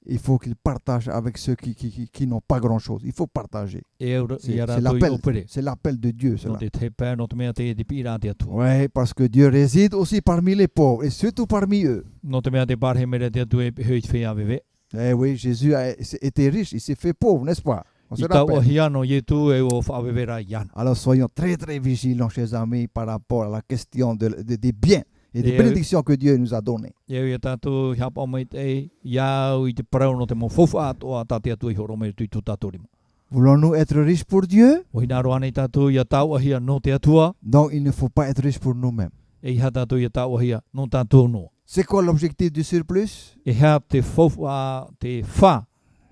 Il faut qu'ils partagent avec ceux qui n'ont pas grand-chose. Il faut partager. E ora C'est i ara c'est tātou i l'appel, opere. c'est l'appel de Dieu, No cela. te tepa, no te mea te pira te atua. Oui, parce que Dieu réside aussi parmi les pauvres et surtout parmi eux. No te mea te parhe mere te atua e hui te whea vewe. Eh oui, Jésus était riche, il s'est fait pauvre, n'est-ce pas? On se I tau rappelle. ahi ano i tu e o whawewera i ana. Alors soyons très très vigilants, chers amis, par rapport à la question des biens et des Et bénédictions que Dieu nous a données. E ia tātou hiapa o mai te iau i te parau no te mo fofu atoa tāte atua i horo mai tui tu tātou rima. Voulons-nous être riches pour Dieu? O hina roa nei tātou ia tau ahia no te atua. Donc il ne faut pas être riche pour nous-mêmes. E iha tātou ia tau ahia no tātou noa. C'est quoi l'objectif du surplus? E hea te fofu a te wha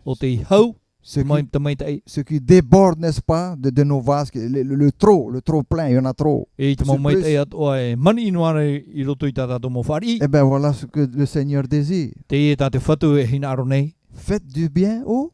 o te hau. Ce Mai qui, te mai te ce qui déborde, n'est-ce pas, de nos vases, le trop plein, il y en a trop. e i te mau mai Surplus. te atoa e mani inoare i roto i tā tātou mo whari. Eh bien voilà ce que le Seigneur désire. Te e tā te whatu e hina aro nei. Faites du bien aux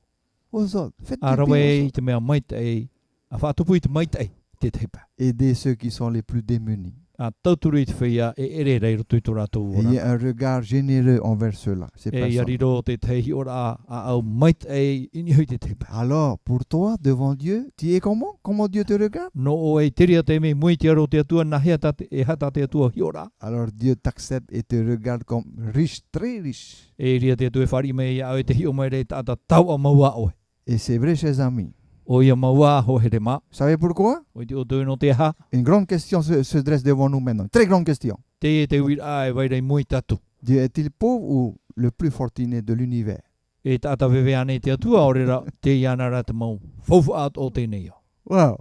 autres. Faites A du rawe bien aux i autres. te mea mai te a whatupu i te mai te te tepa. Aider ceux qui sont les plus démunis. A tauturu i te whia e ere rei roto i tō rātou ora. Ayez un regard généreux envers ceux-là, ces E ia personnes. riro te tehi ora a au mai te ini hui te tepa. Alors, pour toi, devant Dieu, tu es comment? Comment Dieu te regarde? No o e teria te me mui te aro te atua na hea tate e hata te atua hi ora. Alors Dieu t'accepte et te regarde comme riche, très riche. E ria te atua e whari me ia au e te hi o mai rei tata tau a maua oe. Et c'est vrai, chers amis. O ia maua ho he te ma. Vous savez pourquoi? O i te o tui no te ha. Une grande question se dresse devant nous maintenant. Très grande question. Te e te wira e wairei mui tatu. Dieu est-il pauvre ou le plus fortuné de l'univers? E tata wewe ane te atua o rera te iana ra te mau. Faufu at o tēnei o. Wow.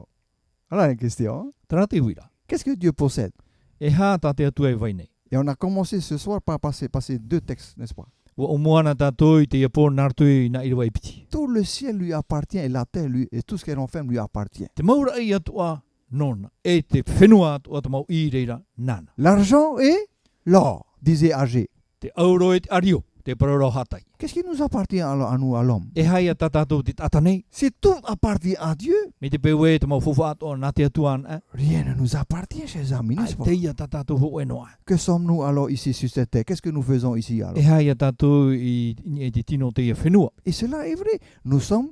Voilà une question. Hein? Tara te wira. Qu'est-ce que Dieu possède? E ha ta te atua e wainei. Et on a commencé ce soir par passer deux textes, n'est-ce pas? Wa o moana tātou i te iapō nartui na iriwa i piti. Tout le ciel lui appartient et la terre lui et tout ce qu'elle renferme lui appartient. Te maura i atua nona. E te whenua atua te mau i reira nana. L'argent et l'or, disait Agé. Te auro e te ario. Te pararo hatai. Qu'est-ce qui nous appartient à nous, à l'homme? E hai a tātou te tata nei. Si tout appartient à Dieu, Me te pewe te mau fufu atua na te atua an. rien ne nous appartient, chers amis, Ai n'est-ce pas? te ia tātou ho e noa. Que sommes-nous alors ici sur cette terre? Qu'est-ce que nous faisons ici alors? E hai a tātou i te tino te ia whenua. Et cela est vrai. Nous sommes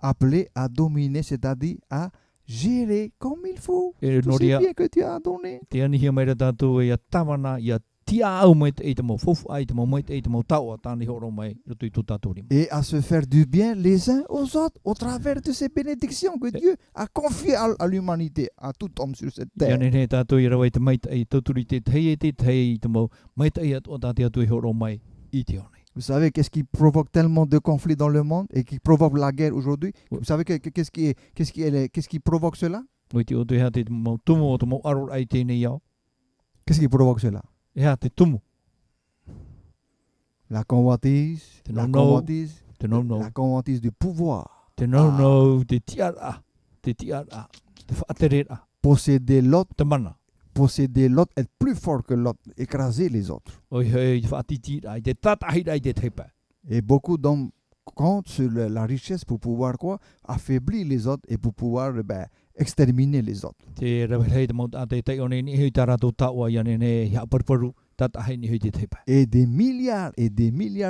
appelés à dominer, c'est-à-dire à gérer comme il faut E tout ce noria bien que tu as donné. te ani hia mai tātou e a tawana i a tia au mai te eitamo fofu eitamo mai te eitamo tau a tāni horo mai rutu i tō tātou rima. Et à se faire du bien les uns aux autres au travers de ces bénédictions que Dieu a confiées à l'humanité, à tout homme sur cette terre. Ia ne tātou i rawa i te mai te ei tauturi te tei e te tei i te mau mai te ei o tāte atu i horo mai i te one. Vous savez qu'est-ce qui provoque tellement de conflits dans le monde et qui provoque la guerre aujourd'hui? Oui. Vous savez qu'est-ce qui provoque cela? Oi te o te hea te mau tumu o te mau aror ai tēnei au. Qu'est-ce qui provoque cela? E hea te tumu, La convoitise, Te la no-no. convoitise, te no-no, la convoitise du pouvoir. te no-no, te tiara, te whaaterera, Posséder l'autre, être plus fort que l'autre, écraser les autres. Oi hei te whaatitira, i te tatahira i te teipa. Et beaucoup d'hommes comptent sur la richesse pour pouvoir quoi? Affaiblir les autres et pour pouvoir exterminer les autres. Te rawahei te mau te tei o ni hui tā rātou taua i ane ne hea parparu, tatahei ni hui te teipa. Et des milliards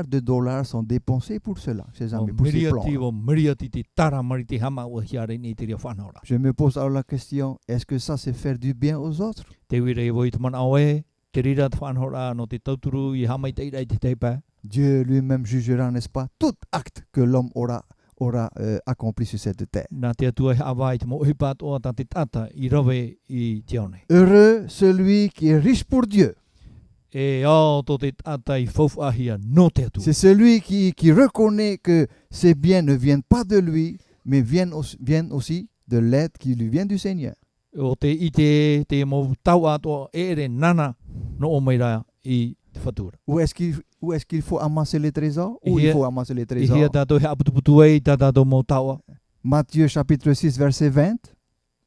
de dollars sont dépensés pour cela, chers O amis, pour ces plans. miriati te tara mari te hama o hiare ni te ria whanora. Je me pose alors la question, est-ce que ça c'est faire du bien aux autres? Te wire e voi te mana oe, te rira te whanora no te tauturu i hama i te ira i te teipa. Dieu lui-même jugera, n'est-ce pas, tout acte que l'homme aura accompli sur cette terre. Nā te atua he awa i te mo uhipat o ta te tata i rawe i te one. Heureux celui qui est riche pour Dieu. E ao to te tata i fofahia no te atua. C'est celui qui reconnaît que ses biens ne viennent pas de lui, mais viennent aussi de l'aide qui lui vient du Seigneur. O te i te mo tau ato ere nana no o meira i te whatura. Où est-ce qu'il faut amasser les trésors? Et Où il hier- faut amasser les I trésors? hea tātou he aputuputu ei tā tātou mo taua. Matthieu chapitre 6 verset 20.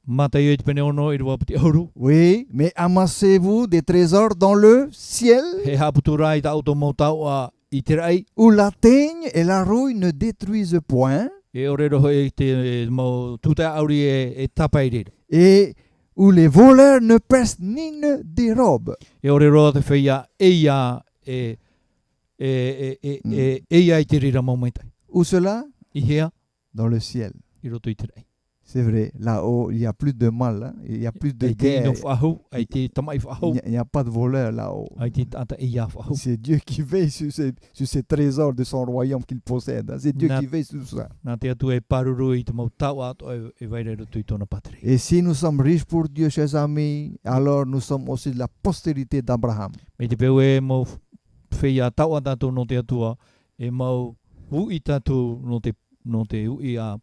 Mata i te pene ono i rua pati auru. Oui, mais amassez-vous des trésors dans le ciel He haputura i tā auto mo taua i te rai. où la teigne et la rouille ne détruisent point E ore roho e te mo tuta auri e tapai rere. et où les voleurs ne percent ni ne dérobent. E ore roa te whia eia eia i te rira mau meitai. Où cela? I hea Dans le ciel. i roto i te rai. C'est vrai, là-haut, il n'y a plus de mal, hein. Il n'y a plus de Ai te ino guerre, whahau, ai te tamai whahau, il n'y a pas de voleurs là-haut. ai te tata eia whahau. C'est Dieu qui veille sur ces trésors de son royaume qu'il possède, hein. C'est Dieu Na- qui veille sur ça. Nā te atu e paruru i te mau tau ato e vaire roto i tōna patri. Et si nous sommes riches pour Dieu, chers amis, alors nous sommes aussi de la postérité d'Abraham. Me te peu e mau whia tau atato no te atua, e mau ui tatu no te ui a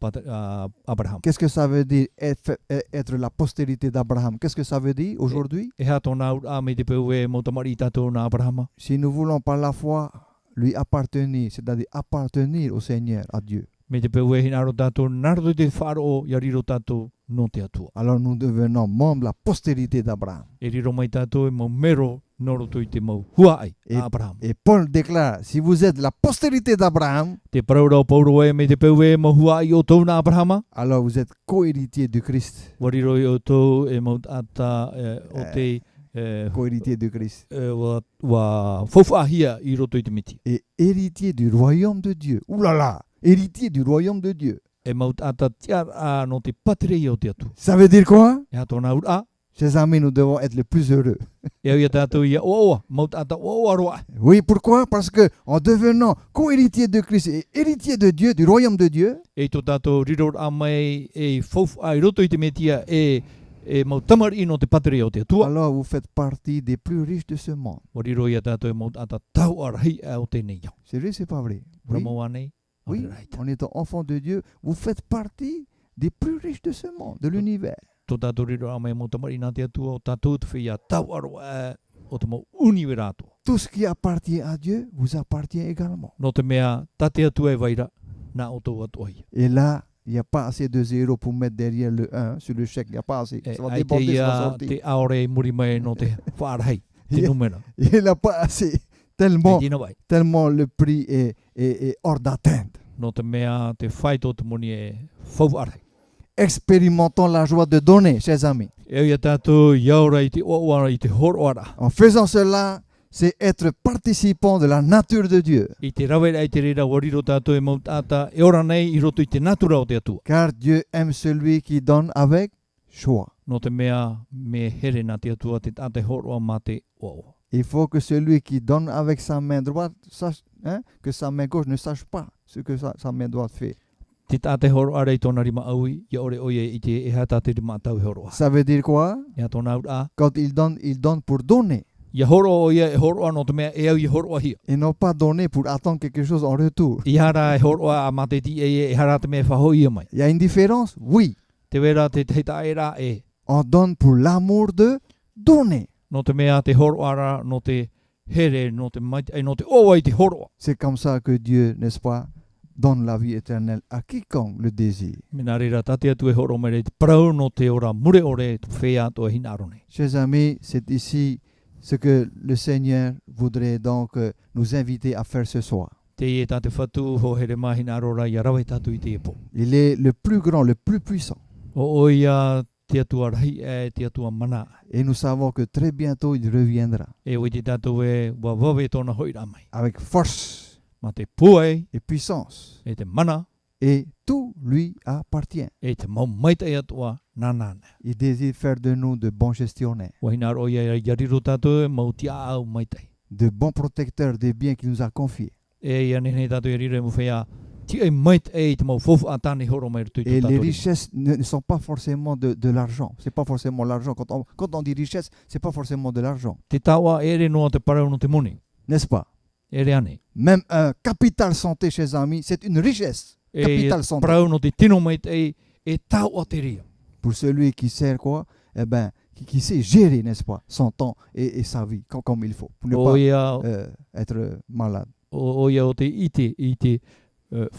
Abraham. Qu'est-ce que ça veut dire être la postérité d'Abraham? Qu'est-ce que ça veut dire aujourd'hui? E hea tōna ur a me te peu e mau tamari i tato na Abrahama. Si nous voulons par la foi lui appartenir, c'est-à-dire appartenir au Seigneur, à Dieu, Me te peu e hinaro tato, nardo te wharo i ariro tato no te atua. alors nous devenons membres de la postérité d'Abraham. E riro mai tato e mau mero noro tu i te mau hua ai E- a Abraham. Et Paul déclare, si vous êtes la postérité d'Abraham, Te paraurau pauro e me te peu e mau hua ai o tō na Abrahama. alors vous êtes co-héritier de Christ. Wariro i o tō e mau ata o te Co-héritier de Christ. wa fofahia i roto i te miti. Et héritier du royaume de Dieu. Ouh là là, héritier du royaume de Dieu. E mau ata tiara no te patri o te atu. Ça veut dire quoi? E ha tōna ura, Chers amis, nous devons être les plus heureux. e au ia tātou ia oa, mau ata oa roa. Oui, pourquoi? Parce que en devenant co-héritier de Christ et héritier de Dieu, du royaume de Dieu, E tō tātou riro a mai e fofa i roto i te metia e mau tamari no te patri o te atua. alors vous faites partie des plus riches de ce monde. Wariro ia tātou e mau ata tau arahi o tēnei iau. C'est vrai, c'est pas vrai? Oui, Ramo anei, oui. En étant enfant de Dieu, vous faites partie des plus riches de ce monde, de l'univers. Tō tātou riro a mai mau tamari nā te atua o tātou te whia tau aroa o te mau uniwerato. Tout ce qui appartient à Dieu vous appartient également. No te mea tate atua e vaira nā o tō atu ai. Et là, il n'y a pas assez de zéro pour mettre derrière le 1 sur le chèque. Il n'y a pas assez. E, Ça va ai te déborder, ça va ia sortir. te aore muri mai no te whaarahei, te Yeah. numera. Il n'a pas assez. Ai Tellement, tina vai. tellement le prix est hors d'atteinte. No te mea te whai tō te moni e whauarahei. Expérimentons la joie de donner, chers amis. E ia tātou iaura i te oara i te horoara. En faisant cela, c'est être participant de la nature de Dieu. I te rawe ai te reira wariro tātou e mau tāta e ora nei i roto i te natura o te atua. Car Dieu aime celui qui donne avec choix. No te mea me here nā te atua te tāte horoa mā te oa. Il faut que celui qui donne avec sa main droite sache, que sa main gauche ne sache pas ce que sa main droite fait. Te tāte horoa rei tōna rima aui, ia ore oie i te e hata te rima tau horoa. Ça veut dire quoi? Ia tōna ura, Quand il donne pour donner. ia horo o ia e horoa no te mea e au i horoa hia. Et non pas donner pour attendre quelque chose en retour. I hara e horoa a mā te ti e hara te mea whaho ia mai. Il y a une différence? Oui. Te wera te taera e. On donne pour l'amour de donner. No te mea te horoa ra, no te here, no te maite, no te oa i te horoa. C'est comme ça que Dieu, n'est-ce pas, donne la vie éternelle à quiconque le désire. Mena reira tate atu e horo mere te parau no te ora mure ore te whea to e hina arone. Chers amis, c'est ici ce que le Seigneur voudrait donc nous inviter à faire ce soir. Te e tate whatu ho here mahina arora i arawe tatu i te epo. Il est le plus grand, le plus puissant. O ia te atua rahi e te atua mana. Et nous savons que très bientôt il reviendra E oi te tatu e wa wawe tōna hoira mai. avec force Ma te puai, et puissance. e te mana, Et tout lui appartient. e te mau maita e atua nanane. Il désire faire de nous de bons gestionnaires, Wa hina aro ia yariro tatu e mau tia au maitai. de bons protecteurs des biens qu'il nous a confiés. E ia nene tatu e rire mu whea ti e mait e te mau fofu atani horo mai rutu i Et tō les tatu. richesses ne sont pas forcément de l'argent. C'est pas forcément l'argent. Quand on dit richesse, c'est pas forcément de l'argent. Te tawa ere noa te parau no te moni. N'est-ce pas? Ere ane. Même un capital santé, chers amis, c'est une richesse. E Capital santé. parau no te tino mai e taua te ria. Pour celui qui sait quoi? Eh ben, qui sait gérer, n'est-ce pas, son temps et sa vie comme il faut. Pour ne O pas ia être malade. o ia o te i te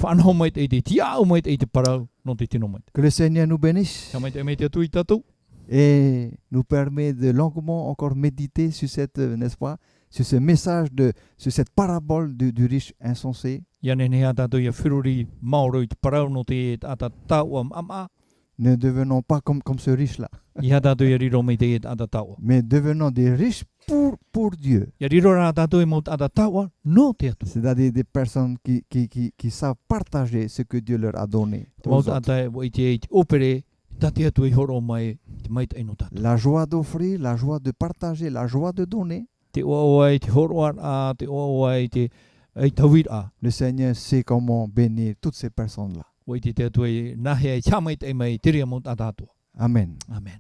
whanau mai i te tiau mai i te parau no te tino mai. Que le Seigneur nous bénisse Ka mai te me te atu i tatu. et nous permet de longuement encore méditer sur cette, n'est-ce pas, sur ce message, sur cette parabole du riche insensé. Ia nene hea tatu ia whiruri maoro i te parau no te ata taua ama. Ne devenons pas comme ce riche-là, I ha tatu ia riro mai te ata taua. mais devenons des riches pour Dieu. Ia riro rā tatu e maut ata taua no te atu. C'est-à-dire des personnes qui savent partager ce que Dieu leur a donné. Te aux maut autres. ata i te opere tati atu i horo mai te maita ino tatu. La joie d'offrir, la joie de partager, la joie de donner. Te oa i te horo a, te oa i te tawir a. Le Seigneur sait comment bénir toutes ces personnes-là. Wai te atu e nahea i chamait e mai te ria maut ata atua. Amen. Amen.